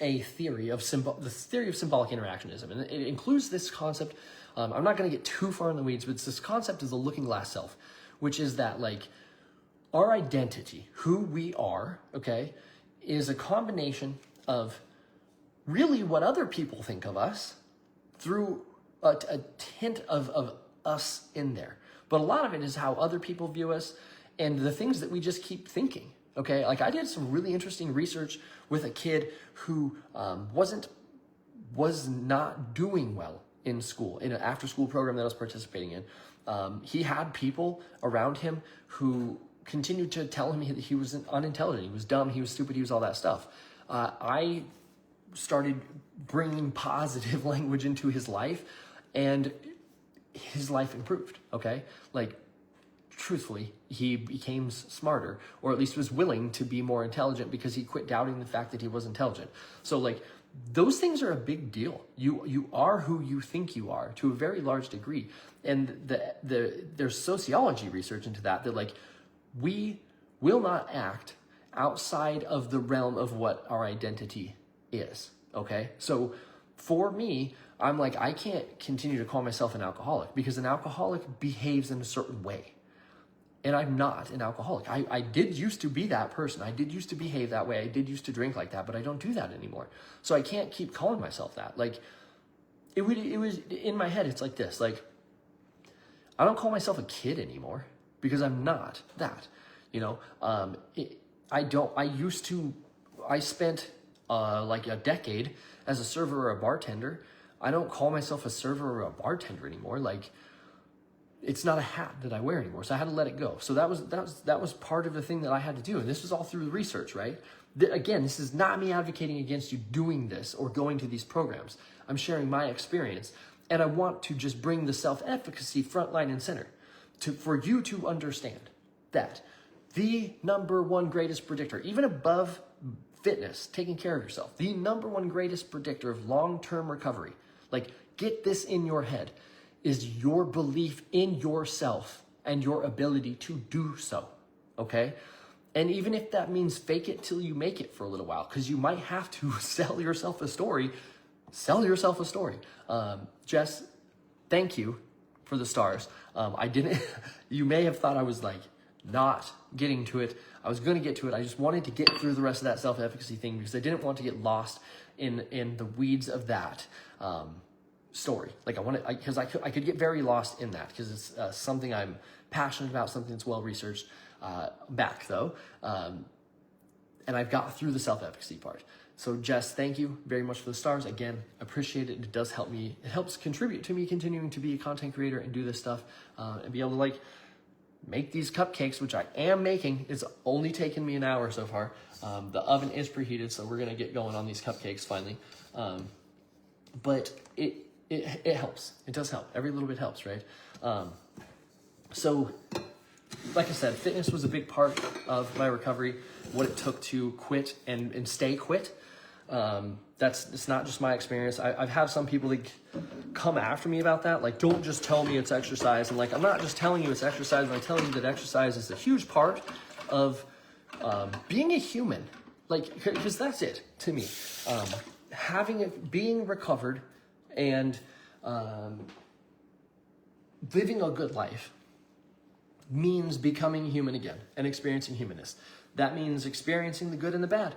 a theory of symbolic interactionism. And it includes this concept. I'm not going to get too far in the weeds, but it's this concept of the looking glass self, which is that like our identity, who we are, okay, is a combination of really what other people think of us through a tint of us in there. But a lot of it is how other people view us and the things that we just keep thinking, okay? Like, I did some really interesting research with a kid who was not doing well in school, in an after-school program that I was participating in. He had people around him who continued to tell him that he was unintelligent, he was dumb, he was stupid, he was all that stuff. I started bringing positive language into his life, and his life improved, okay? Like, truthfully, he became smarter, or at least was willing to be more intelligent because he quit doubting the fact that he was intelligent. So, like, those things are a big deal. You are who you think you are to a very large degree. And there's sociology research into that like, we will not act outside of the realm of what our identity is, okay? So for me, I'm like, I can't continue to call myself an alcoholic because an alcoholic behaves in a certain way. And I'm not an alcoholic. I did used to be that person. I did used to behave that way. I did used to drink like that, but I don't do that anymore. So I can't keep calling myself that. Like, it was in my head, it's like this, like, I don't call myself a kid anymore because I'm not that, you know? I spent like a decade as a server or a bartender. I don't call myself a server or a bartender anymore. Like, it's not a hat that I wear anymore. So I had to let it go. So that was part of the thing that I had to do. And this was all through the research, right? Again, this is not me advocating against you doing this or going to these programs. I'm sharing my experience. And I want to just bring the self-efficacy front line and center for you to understand that the number one greatest predictor, even above fitness, taking care of yourself, the number one greatest predictor of long-term recovery, like, get this in your head, is your belief in yourself and your ability to do so, okay? And even if that means fake it till you make it for a little while, because you might have to sell yourself a story. Jess, thank you for the stars. You may have thought I was like not getting to it. I was going to get to it. I just wanted to get through the rest of that self-efficacy thing because I didn't want to get lost in the weeds of that story. Like, because I could get very lost in that because it's something I'm passionate about, something that's well researched back though. And I've got through the self-efficacy part. So Jess, thank you very much for the stars. Again, appreciate it. It does help me. It helps contribute to me continuing to be a content creator and do this stuff and be able to like make these cupcakes, which I am making. It's only taken me an hour so far. The oven is preheated, so we're gonna get going on these cupcakes finally. But it helps. It does help. Every little bit helps, right? So like I said, fitness was a big part of my recovery, what it took to quit and stay quit. It's not just my experience. I've had some people that come after me about that. Like, don't just tell me it's exercise. And like, I'm not just telling you it's exercise, but I'm telling you that exercise is a huge part of being a human. Like, because that's it to me. Being recovered and living a good life means becoming human again and experiencing humanness. That means experiencing the good and the bad.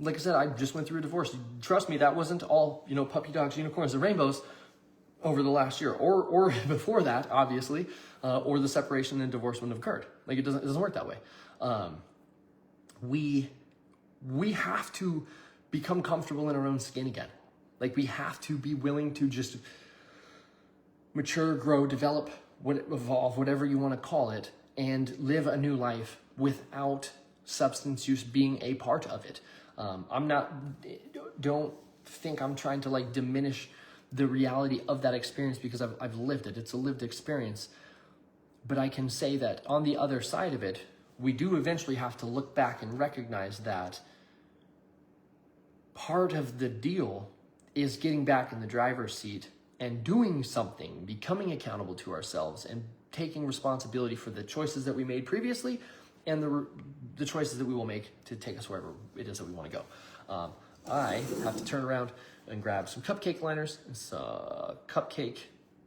Like I said, I just went through a divorce. Trust me, that wasn't all, puppy dogs, unicorns, and rainbows over the last year or before that, obviously, or the separation and divorce wouldn't have occurred. Like, it doesn't work that way. We have to become comfortable in our own skin again. Like, we have to be willing to just mature, grow, develop, evolve, whatever you want to call it, and live a new life without substance use being a part of it. Don't think I'm trying to like diminish the reality of that experience because I've lived it. It's a lived experience. But I can say that on the other side of it, we do eventually have to look back and recognize that part of the deal is getting back in the driver's seat and doing something, becoming accountable to ourselves and taking responsibility for the choices that we made previously and the choices that we will make to take us wherever it is that we want to go. I have to turn around and grab some cupcake liners and some cupcake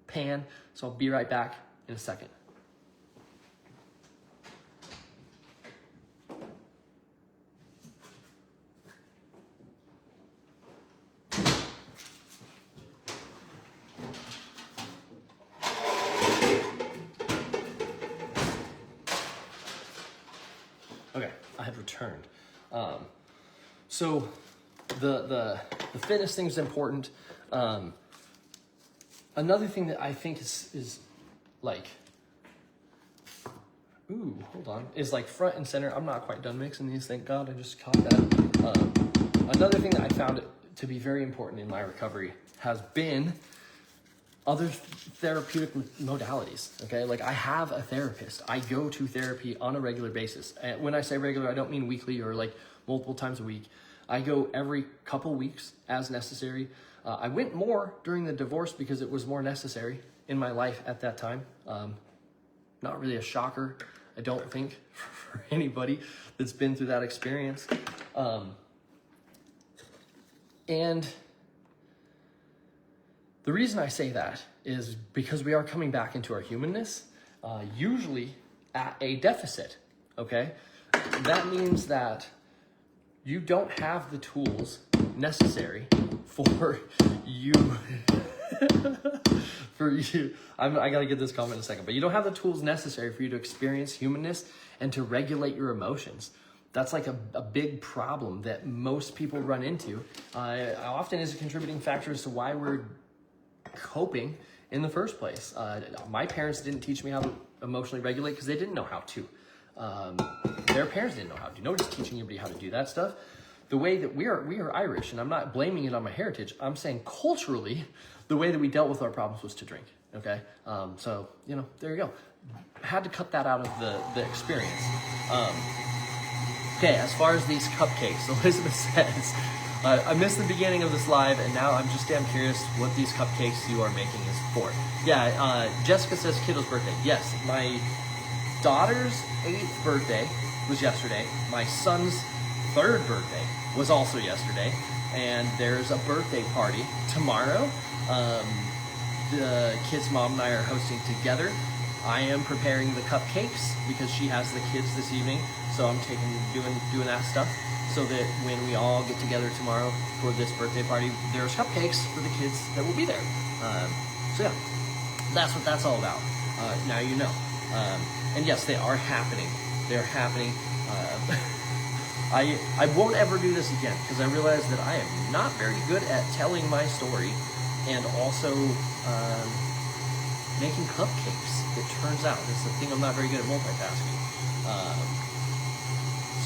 pan, so I'll be right back in a second. Okay, I have returned. So the fitness thing is important. Another thing that I think is like, hold on, is like front and center. I'm not quite done mixing these, thank God. I just caught that. Another thing that I found to be very important in my recovery has been other therapeutic modalities, okay? Like, I have a therapist. I go to therapy on a regular basis. And when I say regular, I don't mean weekly or like multiple times a week. I go every couple weeks as necessary. I went more during the divorce because it was more necessary in my life at that time. Not really a shocker, I don't think, for anybody that's been through that experience. And the reason I say that is because we are coming back into our humanness, usually at a deficit, okay? That means that you don't have the tools necessary for you, I gotta get this comment in a second, but you don't have the tools necessary for you to experience humanness and to regulate your emotions. That's like a big problem that most people run into. Often is a contributing factor as to why we're coping in the first place. My parents didn't teach me how to emotionally regulate because they didn't know how to. Their parents didn't know how to. Nobody's teaching anybody how to do that stuff. The way that we are Irish, and I'm not blaming it on my heritage. I'm saying culturally, the way that we dealt with our problems was to drink. Okay, so there you go. Had to cut that out of the experience. Okay, as far as these cupcakes, Elizabeth says, I missed the beginning of this live, and now I'm just damn curious what these cupcakes you are making is for. Yeah, Jessica says kiddo's birthday. Yes, my daughter's 8th birthday was yesterday. My son's 3rd birthday was also yesterday. And there's a birthday party tomorrow. The kid's mom and I are hosting together. I am preparing the cupcakes because she has the kids this evening. So I'm doing that stuff so that when we all get together tomorrow for this birthday party, there's cupcakes for the kids that will be there. So yeah, that's what that's all about. Now you know. And yes, they are happening. They're happening. I won't ever do this again because I realize that I am not very good at telling my story and also making cupcakes. It turns out it's the thing I'm not very good at multitasking.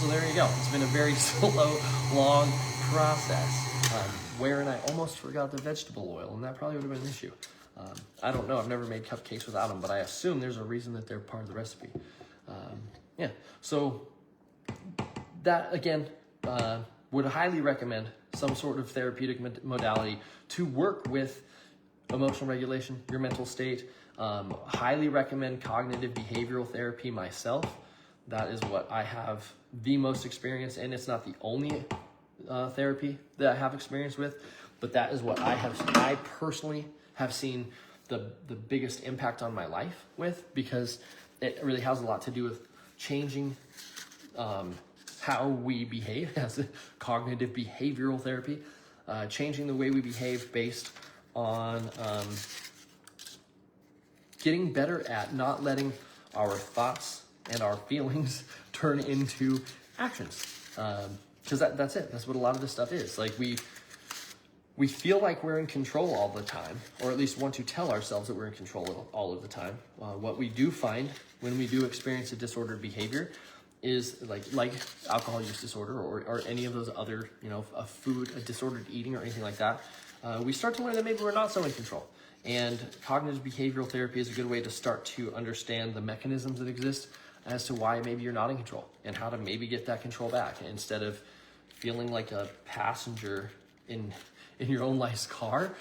So there you go. It's been a very slow, long process. Wherein I almost forgot the vegetable oil, and that probably would have been an issue. I don't know. I've never made cupcakes without them, but I assume there's a reason that they're part of the recipe. Yeah. So that again would highly recommend some sort of therapeutic modality to work with emotional regulation, your mental state. Highly recommend cognitive behavioral therapy myself. That is what I have the most experience in. It's not the only therapy that I have experience with, but that is what I personally have seen the biggest impact on my life with, because it really has a lot to do with changing how we behave as a cognitive behavioral therapy, changing the way we behave based on getting better at not letting our thoughts and our feelings turn into actions. Because that's it. That's what a lot of this stuff is. Like we feel like we're in control all the time, or at least want to tell ourselves that we're in control all of the time. What we do find when we do experience a disordered behavior is like alcohol use disorder or any of those other, a disordered eating or anything like that. We start to learn that maybe we're not so in control. And cognitive behavioral therapy is a good way to start to understand the mechanisms that exist as to why maybe you're not in control and how to maybe get that control back instead of feeling like a passenger in your own life's car,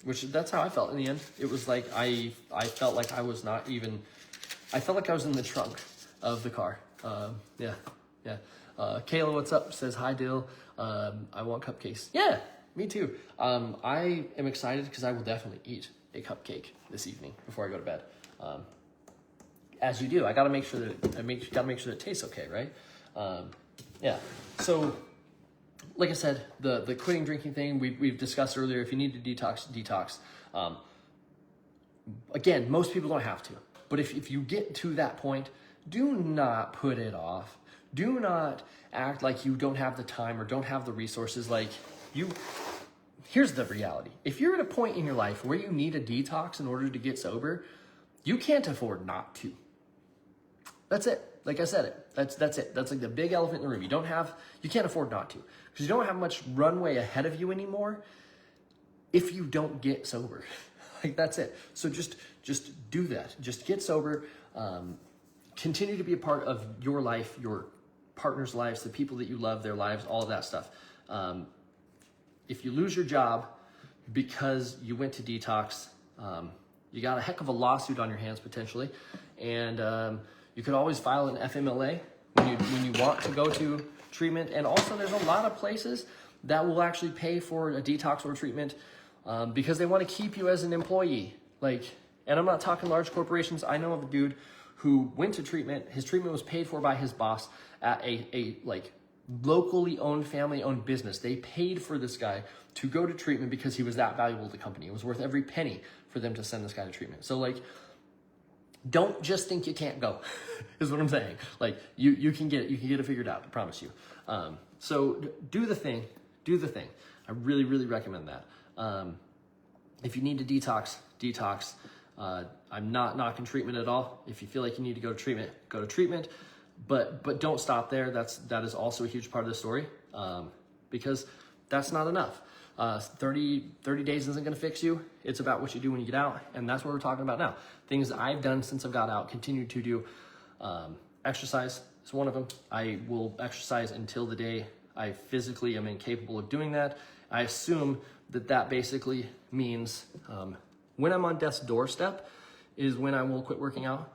which that's how I felt in the end. It was like I felt like I was not even, I felt like I was in the trunk of the car. Yeah. Kayla, what's up? Says, hi, Dill. I want cupcakes. Yeah, me too. I am excited because I will definitely eat a cupcake this evening before I go to bed. As you do, I gotta make sure that it tastes okay, right? Yeah. So, like I said, the quitting drinking thing we've discussed earlier. If you need to detox. Again, most people don't have to, but if you get to that point, do not put it off. Do not act like you don't have the time or don't have the resources. Here's the reality. If you're at a point in your life where you need a detox in order to get sober, you can't afford not to. That's it. Like I said it. That's it. That's like the big elephant in the room. You can't afford not to, because you don't have much runway ahead of you anymore if you don't get sober. Like that's it. So just do that. Just get sober. Continue to be a part of your life, your partner's lives, the people that you love, their lives, all of that stuff. If you lose your job because you went to detox, you got a heck of a lawsuit on your hands potentially, and you could always file an FMLA when you want to go to treatment. And also, there's a lot of places that will actually pay for a detox or treatment because they want to keep you as an employee. And I'm not talking large corporations. I know of a dude who went to treatment. His treatment was paid for by his boss at a locally owned, family-owned business. They paid for this guy to go to treatment because he was that valuable to the company. It was worth every penny for them to send this guy to treatment. So don't just think you can't go, is what I'm saying. You can get it figured out, I promise you. So do the thing. I really, really recommend that. If you need to detox, detox. I'm not knocking treatment at all. If you feel like you need to go to treatment, go to treatment. But don't stop there. That is also a huge part of the story, because that's not enough. 30 days isn't going to fix you. It's about what you do when you get out, and that's what we're talking about now. Things that I've done since I've got out, continue to do. Exercise is one of them. I will exercise until the day I physically am incapable of doing that. I assume that basically means when I'm on death's doorstep is when I will quit working out.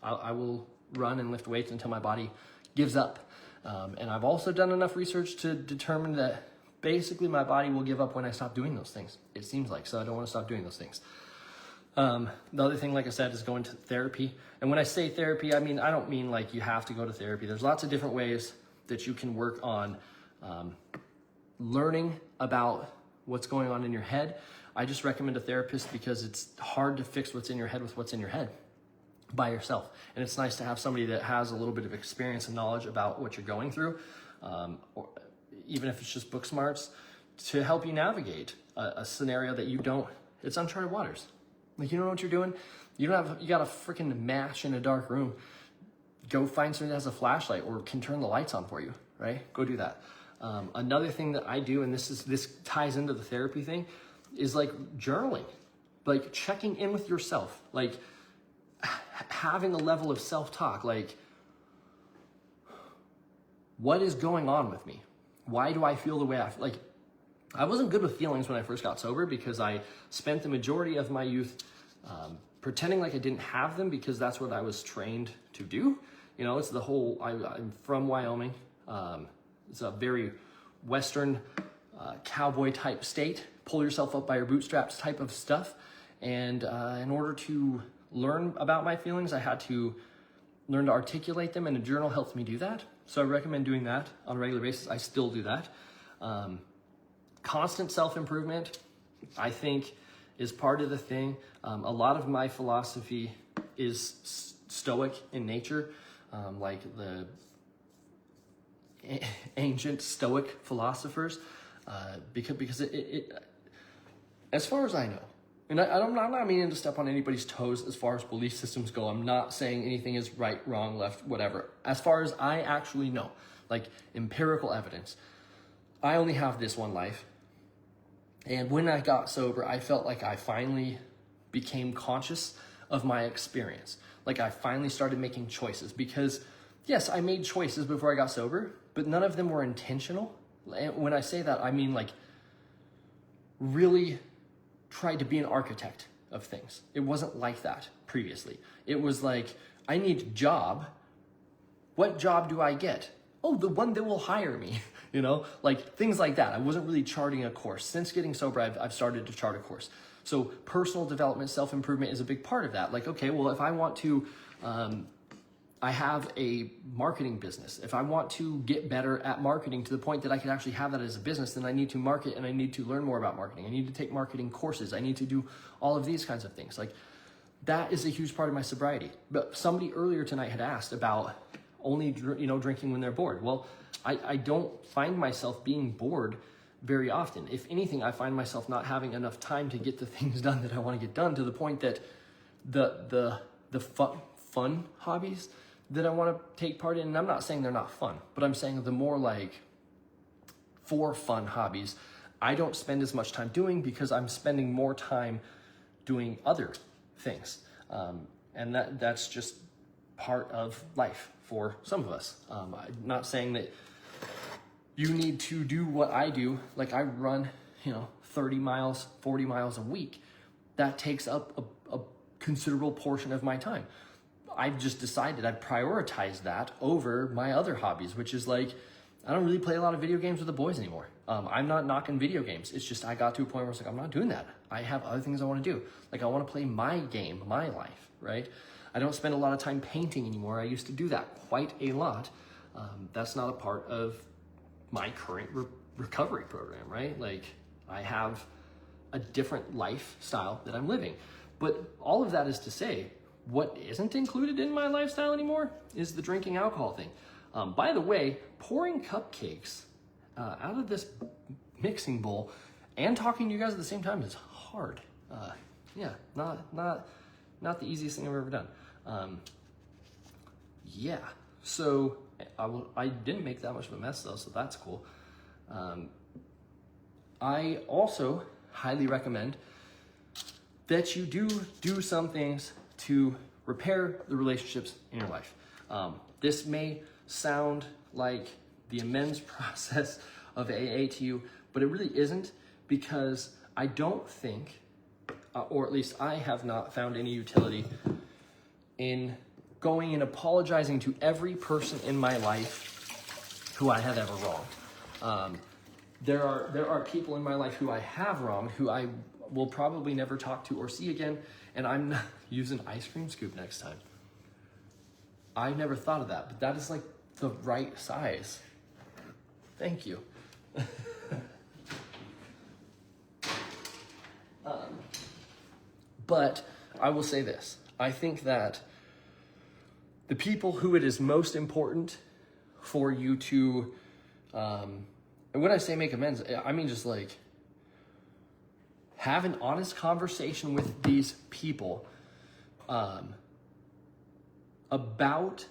I will run and lift weights until my body gives up. And I've also done enough research to determine that basically my body will give up when I stop doing those things. It seems like, so I don't want to stop doing those things. The other thing, like I said, is going to therapy. And when I say therapy, I don't mean like you have to go to therapy. There's lots of different ways that you can work on learning about what's going on in your head. I just recommend a therapist because it's hard to fix what's in your head with what's in your head by yourself. And it's nice to have somebody that has a little bit of experience and knowledge about what you're going through, or even if it's just book smarts, to help you navigate a scenario that you don't, it's uncharted waters. Like, you don't know what you're doing. You got a freaking match in a dark room. Go find somebody that has a flashlight or can turn the lights on for you, right? Go do that. Another thing that I do, and this ties into the therapy thing, is like journaling, like checking in with yourself, like having a level of self-talk, like what is going on with me? Why do I feel the way I feel? Like, I wasn't good with feelings when I first got sober because I spent the majority of my youth pretending like I didn't have them because that's what I was trained to do. You know, it's the whole, I'm from Wyoming. It's a very Western cowboy type state. Pull yourself up by your bootstraps type of stuff. And in order to learn about my feelings, I had to learn to articulate them, and a journal helps me do that. So I recommend doing that on a regular basis. I still do that. Constant self-improvement, I think, is part of the thing. A lot of my philosophy is stoic in nature, like the ancient stoic philosophers, because it as far as I know, and I'm not meaning to step on anybody's toes as far as belief systems go. I'm not saying anything is right, wrong, left, whatever. As far as I actually know, like empirical evidence, I only have this one life. And when I got sober, I felt like I finally became conscious of my experience. Like I finally started making choices because, yes, I made choices before I got sober, but none of them were intentional. And when I say that, I mean like really tried to be an architect of things. It wasn't like that previously. It was like, I need a job. What job do I get? Oh, the one that will hire me, you know, like things like that. I wasn't really charting a course. Since getting sober, I've started to chart a course. So personal development, self-improvement is a big part of that. Like, okay, well, if I want to, I have a marketing business. If I want to get better at marketing to the point that I can actually have that as a business, then I need to market and I need to learn more about marketing. I need to take marketing courses. I need to do all of these kinds of things. Like that is a huge part of my sobriety. But somebody earlier tonight had asked about only, drinking when they're bored. Well, I don't find myself being bored very often. If anything, I find myself not having enough time to get the things done that I want to get done, to the point that the fun hobbies that I want to take part in, and I'm not saying they're not fun, but I'm saying the more like for fun hobbies, I don't spend as much time doing because I'm spending more time doing other things. And that's just part of life for some of us. I'm not saying that you need to do what I do. Like I run, 30 miles, 40 miles a week. That takes up a considerable portion of my time. I've just decided I'd prioritize that over my other hobbies, which is like, I don't really play a lot of video games with the boys anymore. I'm not knocking video games. It's just I got to a point where it's like, I'm not doing that. I have other things I want to do. Like I want to play my game, my life, right? I don't spend a lot of time painting anymore. I used to do that quite a lot. That's not a part of my current recovery program, right? Like I have a different lifestyle that I'm living. But all of that is to say, what isn't included in my lifestyle anymore is the drinking alcohol thing. By the way, pouring cupcakes out of this mixing bowl and talking to you guys at the same time is hard. Yeah, not the easiest thing I've ever done. Yeah, so I didn't make that much of a mess though, so that's cool. I also highly recommend that you do some things to repair the relationships in your life. This may sound like the amends process of AA to you, but it really isn't, because I don't think, or at least I have not found any utility in going and apologizing to every person in my life who I have ever wronged. There are people in my life who I have wronged, who I will probably never talk to or see again, and I'm not using an ice cream scoop next time. I never thought of that, but that is like the right size. Thank you. But I will say this. I think that the people who it is most important for you to, and when I say make amends, I mean just like have an honest conversation with these people about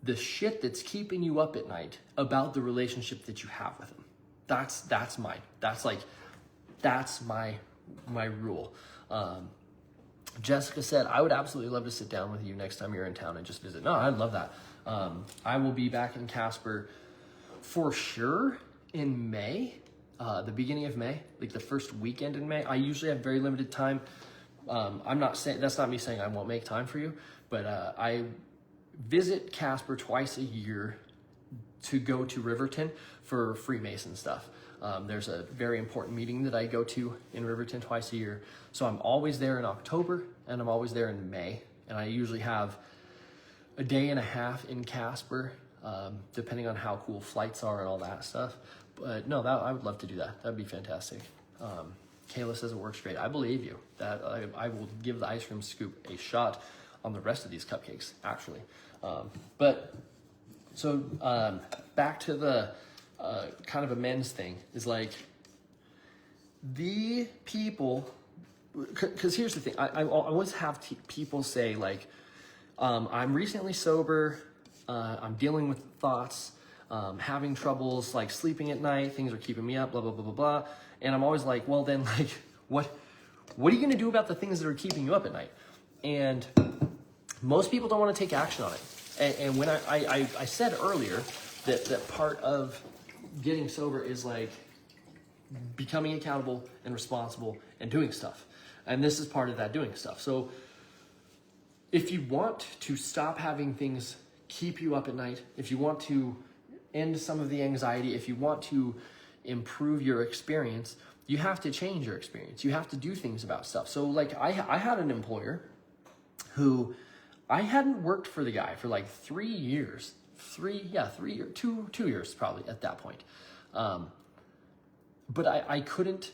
the shit that's keeping you up at night, about the relationship that you have with them. That's mine. That's my rule. Jessica said, I would absolutely love to sit down with you next time you're in town and just visit. No, I'd love that. I will be back in Casper for sure in May, the beginning of May, like the first weekend in May. I usually have very limited time. I'm not saying, that's not me saying I won't make time for you, but I visit Casper twice a year to go to Riverton for Freemason stuff. There's a very important meeting that I go to in Riverton twice a year. So I'm always there in October and I'm always there in May. And I usually have a day and a half in Casper, depending on how cool flights are and all that stuff. But no, I would love to do that. That'd be fantastic. Kayla says it works great. I believe you. That I will give the ice cream scoop a shot on the rest of these cupcakes, actually. But so back to the kind of amends thing is like the people, because here's the thing, I always have people say like, I'm recently sober, I'm dealing with thoughts, having troubles like sleeping at night, things are keeping me up, blah, blah, blah, blah, blah. And I'm always like, well then like, what are you gonna do about the things that are keeping you up at night? And most people don't want to take action on it. And when I said earlier that part of getting sober is like becoming accountable and responsible and doing stuff. And this is part of that doing stuff. So if you want to stop having things keep you up at night, if you want to end some of the anxiety, if you want to improve your experience, you have to change your experience. You have to do things about stuff. So like I had an employer who I hadn't worked for the guy for like 3 years. 3 years, 2 years probably at that point. But I couldn't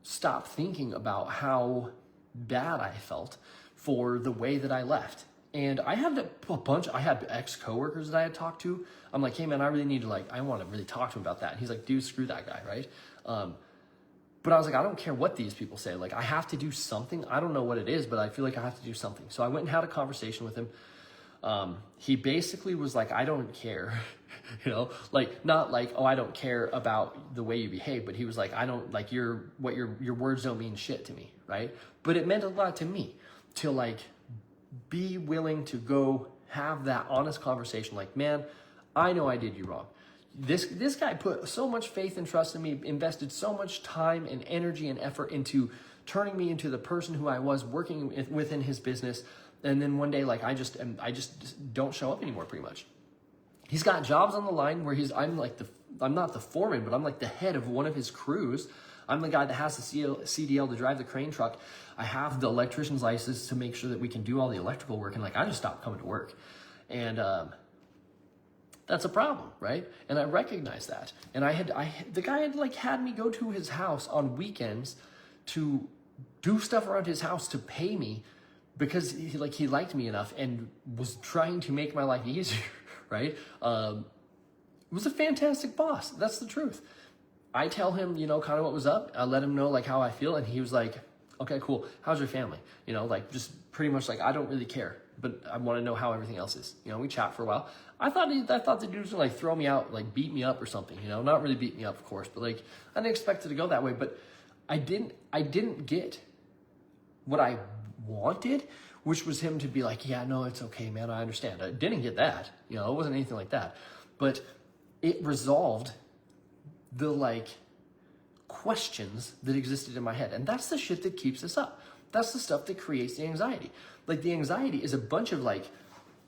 stop thinking about how bad I felt for the way that I left. And I had I had ex-coworkers that I had talked to. I'm like, hey man, I really need to I want to really talk to him about that. And he's like, dude, screw that guy, right? But I was like, I don't care what these people say. Like, I have to do something. I don't know what it is, but I feel like I have to do something. So I went and had a conversation with him. He basically was like, I don't care, like, not like, oh, I don't care about the way you behave, but he was like, I don't like your words don't mean shit to me. Right. But it meant a lot to me to like be willing to go have that honest conversation. Like, man, I know I did you wrong. This guy put so much faith and trust in me, invested so much time and energy and effort into turning me into the person who I was, working within his business. And then one day, like, I just don't show up anymore, pretty much. He's got jobs on the line where I'm not the foreman, but I'm like the head of one of his crews. I'm the guy that has the CDL to drive the crane truck. I have the electrician's license to make sure that we can do all the electrical work. And like, I just stopped coming to work. And, that's a problem, right? And I recognize that. And the guy had me go to his house on weekends to do stuff around his house to pay me because he liked me enough and was trying to make my life easier, right? It was a fantastic boss. That's the truth. I tell him, kind of what was up. I let him know like how I feel. And he was like, okay, cool. How's your family? Like just pretty much like, I don't really care, but I want to know how everything else is. We chat for a while. I thought the dude was gonna like throw me out, like beat me up or something, not really beat me up, of course, but like I didn't expect it to go that way. But I didn't get what I wanted, which was him to be like, yeah, no, it's okay, man. I understand. I didn't get that, it wasn't anything like that, but it resolved the like questions that existed in my head. And that's the shit that keeps us up. That's the stuff that creates the anxiety. Like the anxiety is a bunch of like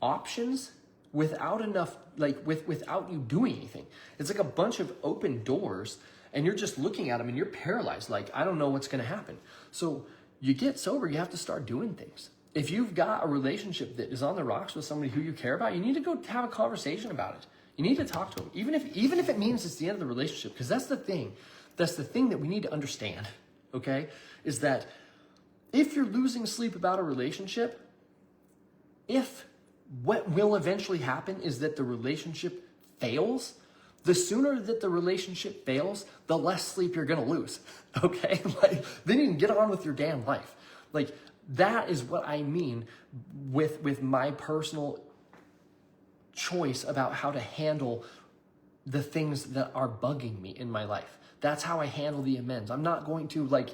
options without enough, like without you doing anything. It's like a bunch of open doors and you're just looking at them and you're paralyzed. Like, I don't know what's going to happen. So you get sober, you have to start doing things. If you've got a relationship that is on the rocks with somebody who you care about, you need to go have a conversation about it. You need to talk to them, even if it means it's the end of the relationship, because that's the thing. That's the thing that we need to understand, okay? Is that if you're losing sleep about a relationship, if what will eventually happen is that the relationship fails, the sooner that the relationship fails, the less sleep you're gonna lose, okay? Like, then you can get on with your damn life. Like, that is what I mean with my personal choice about how to handle the things that are bugging me in my life. That's how I handle the amends. I'm not going to, like,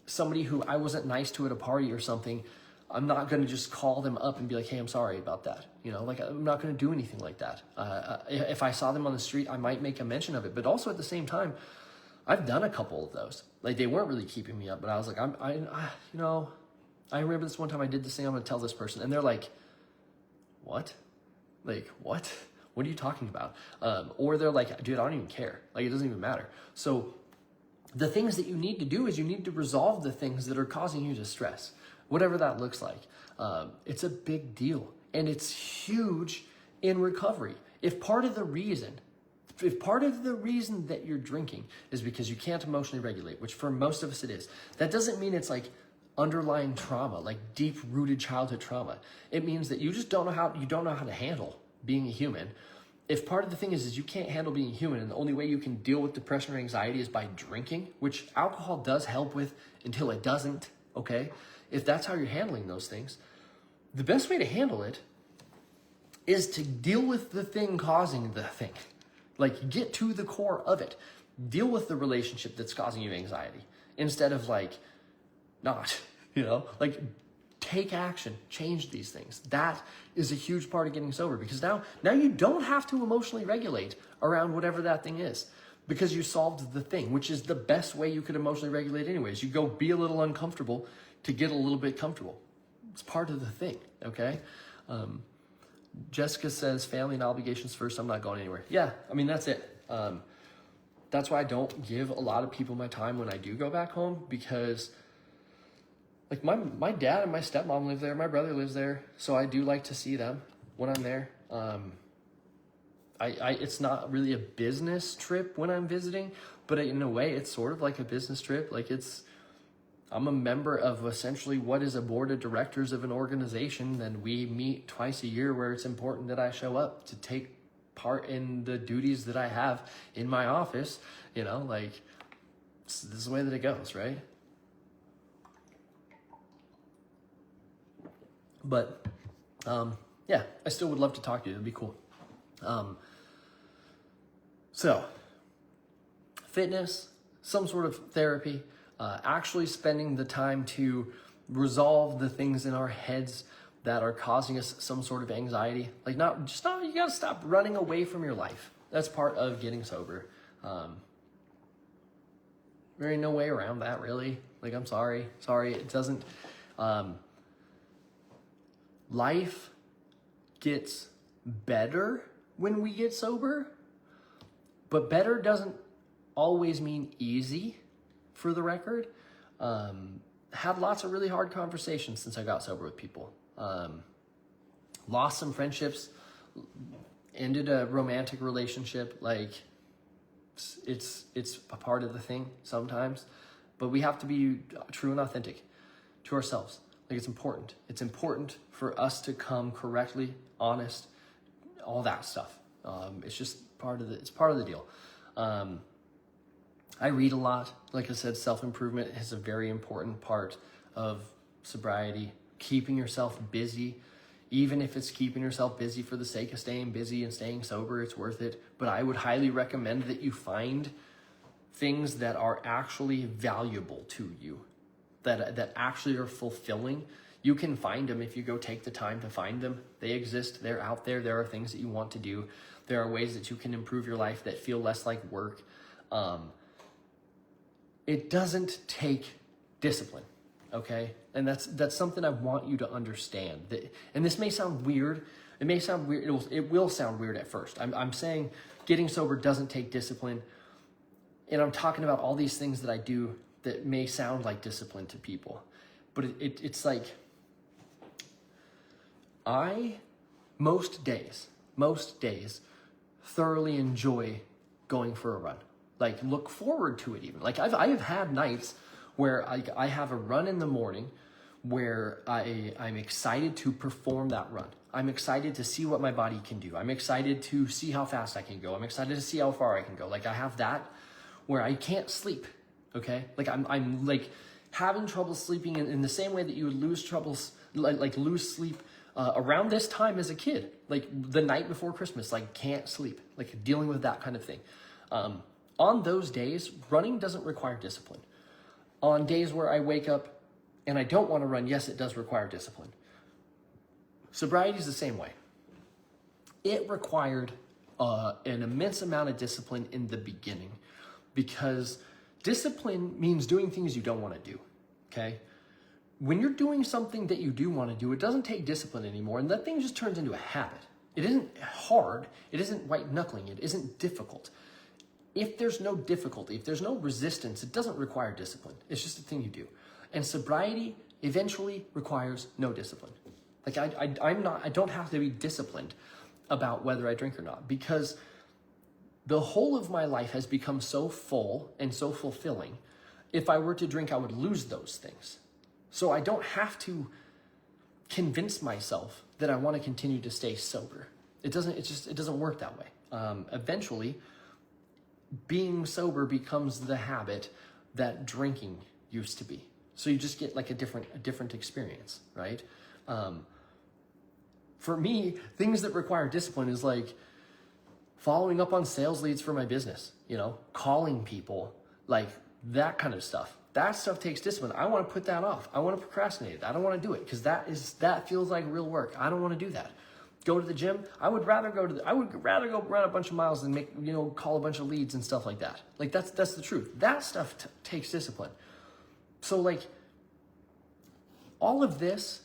somebody who I wasn't nice to at a party or something, I'm not going to just call them up and be like, hey, I'm sorry about that. Like, I'm not going to do anything like that. If I saw them on the street, I might make a mention of it. But also at the same time, I've done a couple of those. Like, they weren't really keeping me up, but I was like, I remember this one time I did this thing, I'm going to tell this person. And they're like, what? Like, what? What are you talking about? Or they're like, dude, I don't even care. Like, it doesn't even matter. So the things that you need to do is you need to resolve the things that are causing you distress, whatever that looks like. It's a big deal. And it's huge in recovery. If part of the reason that you're drinking is because you can't emotionally regulate, which for most of us it is, that doesn't mean it's like underlying trauma, like deep-rooted childhood trauma. It means that you just don't know how to handle being a human. If part of the thing is you can't handle being human, and the only way you can deal with depression or anxiety is by drinking, which alcohol does help with until it doesn't, okay? If that's how you're handling those things, the best way to handle it is to deal with the thing causing the thing. Like, get to the core of it. Deal with the relationship that's causing you anxiety instead of like not, like take action, change these things. That is a huge part of getting sober, because now you don't have to emotionally regulate around whatever that thing is, because you solved the thing, which is the best way you could emotionally regulate anyways. You go be a little uncomfortable to get a little bit comfortable. It's part of the thing, okay? Jessica says, family and obligations first, I'm not going anywhere. Yeah, I mean, that's it. That's why I don't give a lot of people my time when I do go back home, because like my dad and my stepmom live there, my brother lives there, so I do like to see them when I'm there. It's not really a business trip when I'm visiting, but in a way it's sort of like a business trip. Like, I'm a member of essentially what is a board of directors of an organization, and we meet twice a year where it's important that I show up to take part in the duties that I have in my office. Like, this is the way that it goes, right? But yeah, I still would love to talk to you. It'd be cool. So fitness, some sort of therapy, actually spending the time to resolve the things in our heads that are causing us some sort of anxiety. Like, you gotta stop running away from your life. That's part of getting sober. There ain't no way around that, really. Like, I'm sorry, it doesn't, life gets better when we get sober, but better doesn't always mean easy, for the record. Had lots of really hard conversations since I got sober with people. Lost some friendships, ended a romantic relationship. Like, it's a part of the thing sometimes, but we have to be true and authentic to ourselves. Like, it's important. It's important for us to come correctly, honest, all that stuff. It's just part of the deal. I read a lot. Like I said, self-improvement is a very important part of sobriety. Keeping yourself busy, even if it's keeping yourself busy for the sake of staying busy and staying sober, it's worth it. But I would highly recommend that you find things that are actually valuable to you, that actually are fulfilling. You can find them if you go take the time to find them. They exist, they're out there. There are things that you want to do. There are ways that you can improve your life that feel less like work. It doesn't take discipline, okay? And that's something I want you to understand. And this may sound weird. It may sound weird. It will sound weird at first. I'm saying getting sober doesn't take discipline. And I'm talking about all these things that I do that may sound like discipline to people. But it's like, most days, thoroughly enjoy going for a run. Like, look forward to it even. Like, I have had nights where I have a run in the morning where I'm excited to perform that run. I'm excited to see what my body can do. I'm excited to see how fast I can go. I'm excited to see how far I can go. Like, I have that where I can't sleep, okay? Like, I'm like having trouble sleeping in the same way that you would lose sleep around this time as a kid. Like, the night before Christmas, like, can't sleep. Like, dealing with that kind of thing. On those days, running doesn't require discipline. On days where I wake up and I don't want to run, yes, it does require discipline. Sobriety is the same way. It required an immense amount of discipline in the beginning, because discipline means doing things you don't want to do, okay? When you're doing something that you do want to do, it doesn't take discipline anymore, and that thing just turns into a habit. It isn't hard, it isn't white knuckling, it isn't difficult. If there's no difficulty, if there's no resistance, it doesn't require discipline. It's just a thing you do. And sobriety eventually requires no discipline. Like, I don't have to be disciplined about whether I drink or not, because the whole of my life has become so full and so fulfilling. If I were to drink, I would lose those things. So I don't have to convince myself that I want to continue to stay sober. It doesn't work that way. Eventually, being sober becomes the habit that drinking used to be. So you just get like a different experience, right? For me, things that require discipline is like following up on sales leads for my business, calling people, like that kind of stuff. That stuff takes discipline. I want to put that off. I want to procrastinate it. I don't want to do it because that feels like real work. I don't want to do that. Go to the gym. I would rather go run a bunch of miles than call a bunch of leads and stuff like that. Like that's the truth. That stuff takes discipline. So like all of this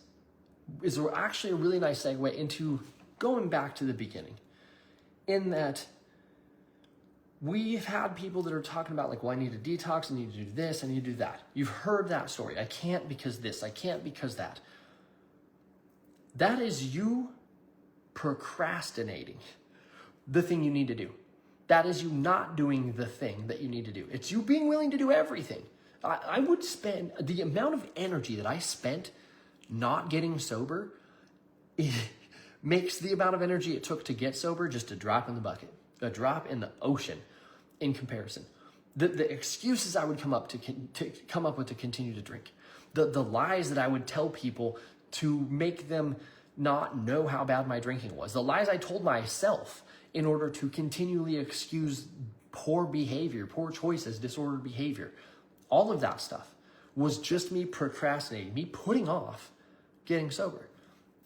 is actually a really nice segue into going back to the beginning, in that we've had people that are talking about like, well, I need to detox, I need to do this, I need to do that. You've heard that story. I can't because this, I can't because that. That is you procrastinating the thing you need to do. That is you not doing the thing that you need to do. It's you being willing to do everything. I would spend the amount of energy that I spent not getting sober, it makes the amount of energy it took to get sober just a drop in the bucket, a drop in the ocean in comparison. The excuses I would come up with to continue to drink, the lies that I would tell people to make them not know how bad my drinking was, the lies I told myself in order to continually excuse poor behavior, poor choices, disordered behavior. All of that stuff was just me procrastinating, me putting off getting sober.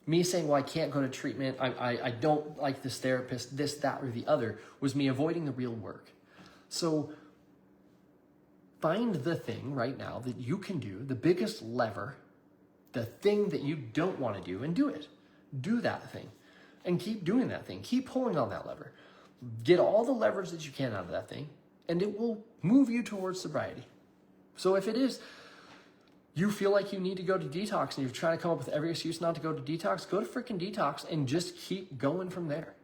Me saying, well, I can't go to treatment, I don't like this therapist, this, that, or the other, was me avoiding the real work. So find the thing right now that you can do, the biggest lever, the thing that you don't want to do, and do it. Do that thing and keep doing that thing. Keep pulling on that lever. Get all the levers that you can out of that thing, and it will move you towards sobriety. So if it is, you feel like you need to go to detox and you're trying to come up with every excuse not to go to detox, go to freaking detox and just keep going from there.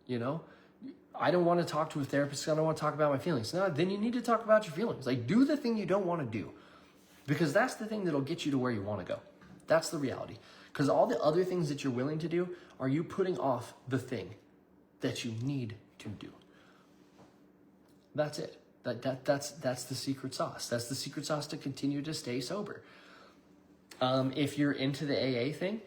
I don't want to talk to a therapist. I don't want to talk about my feelings. No, then you need to talk about your feelings. Like, do the thing you don't want to do, because that's the thing that'll get you to where you want to go. That's the reality. Because all the other things that you're willing to do are you putting off the thing that you need to do. That's it. That's the secret sauce. That's the secret sauce to continue to stay sober. If you're into the AA thing,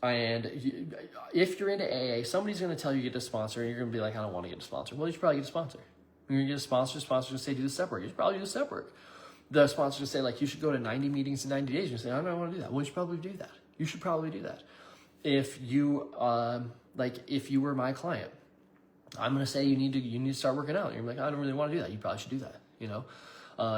if you're into AA, somebody's going to tell you get a sponsor, and you're going to be like, I don't want to get a sponsor. Well, you should probably get a sponsor. You're going to get a sponsor. Sponsor's going to say do the step work. You should probably do the step work. The sponsor's going to say, like, you should go to 90 meetings in 90 days. You say, I don't want to do that. Well, you should probably do that. You should probably do that. If you if you were my client, I'm going to say you need to start working out. And you're like, I don't really want to do that. You probably should do that. You know,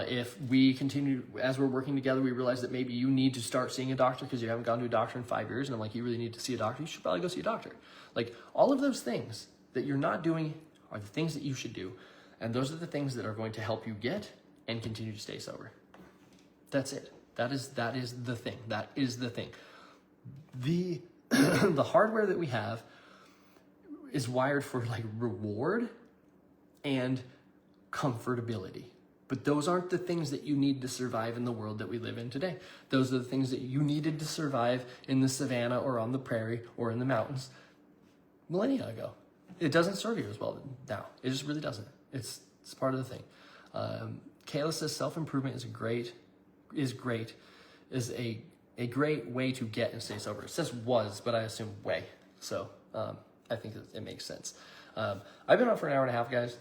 if we continue, as we're working together, we realize that maybe you need to start seeing a doctor because you haven't gone to a doctor in 5 years. And I'm like, you really need to see a doctor. You should probably go see a doctor. Like, all of those things that you're not doing are the things that you should do. And those are the things that are going to help you get and continue to stay sober. That's it. That is the thing. That is the thing. The the hardware that we have is wired for like reward and comfortability. But those aren't the things that you need to survive in the world that we live in today. Those are the things that you needed to survive in the savannah or on the prairie or in the mountains millennia ago. It doesn't serve you as well now. It just really doesn't. It's part of the thing. Kayla says self-improvement is a great way to get and stay sober. It says was, but I assume way. So I think it makes sense. I've been on for an hour and a half, guys.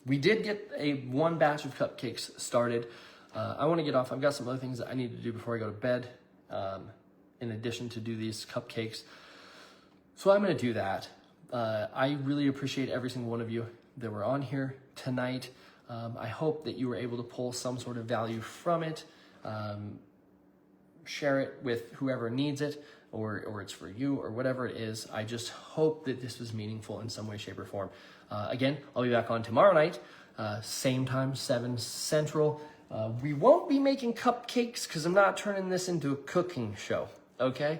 We did get one batch of cupcakes started. I want to get off. I've got some other things that I need to do before I go to bed, in addition to do these cupcakes. So I'm going to do that. I really appreciate every single one of you that were on here tonight. I hope that you were able to pull some sort of value from it. Share it with whoever needs it, or it's for you, or whatever it is. I just hope that this was meaningful in some way, shape, or form. Again, I'll be back on tomorrow night, same time, 7 Central. We won't be making cupcakes because I'm not turning this into a cooking show, okay?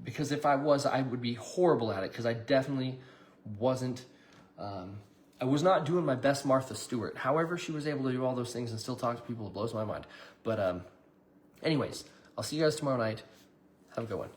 Because if I was, I would be horrible at it because I definitely wasn't. I was not doing my best Martha Stewart. However, she was able to do all those things and still talk to people. It blows my mind. But anyways, I'll see you guys tomorrow night. Have a good one.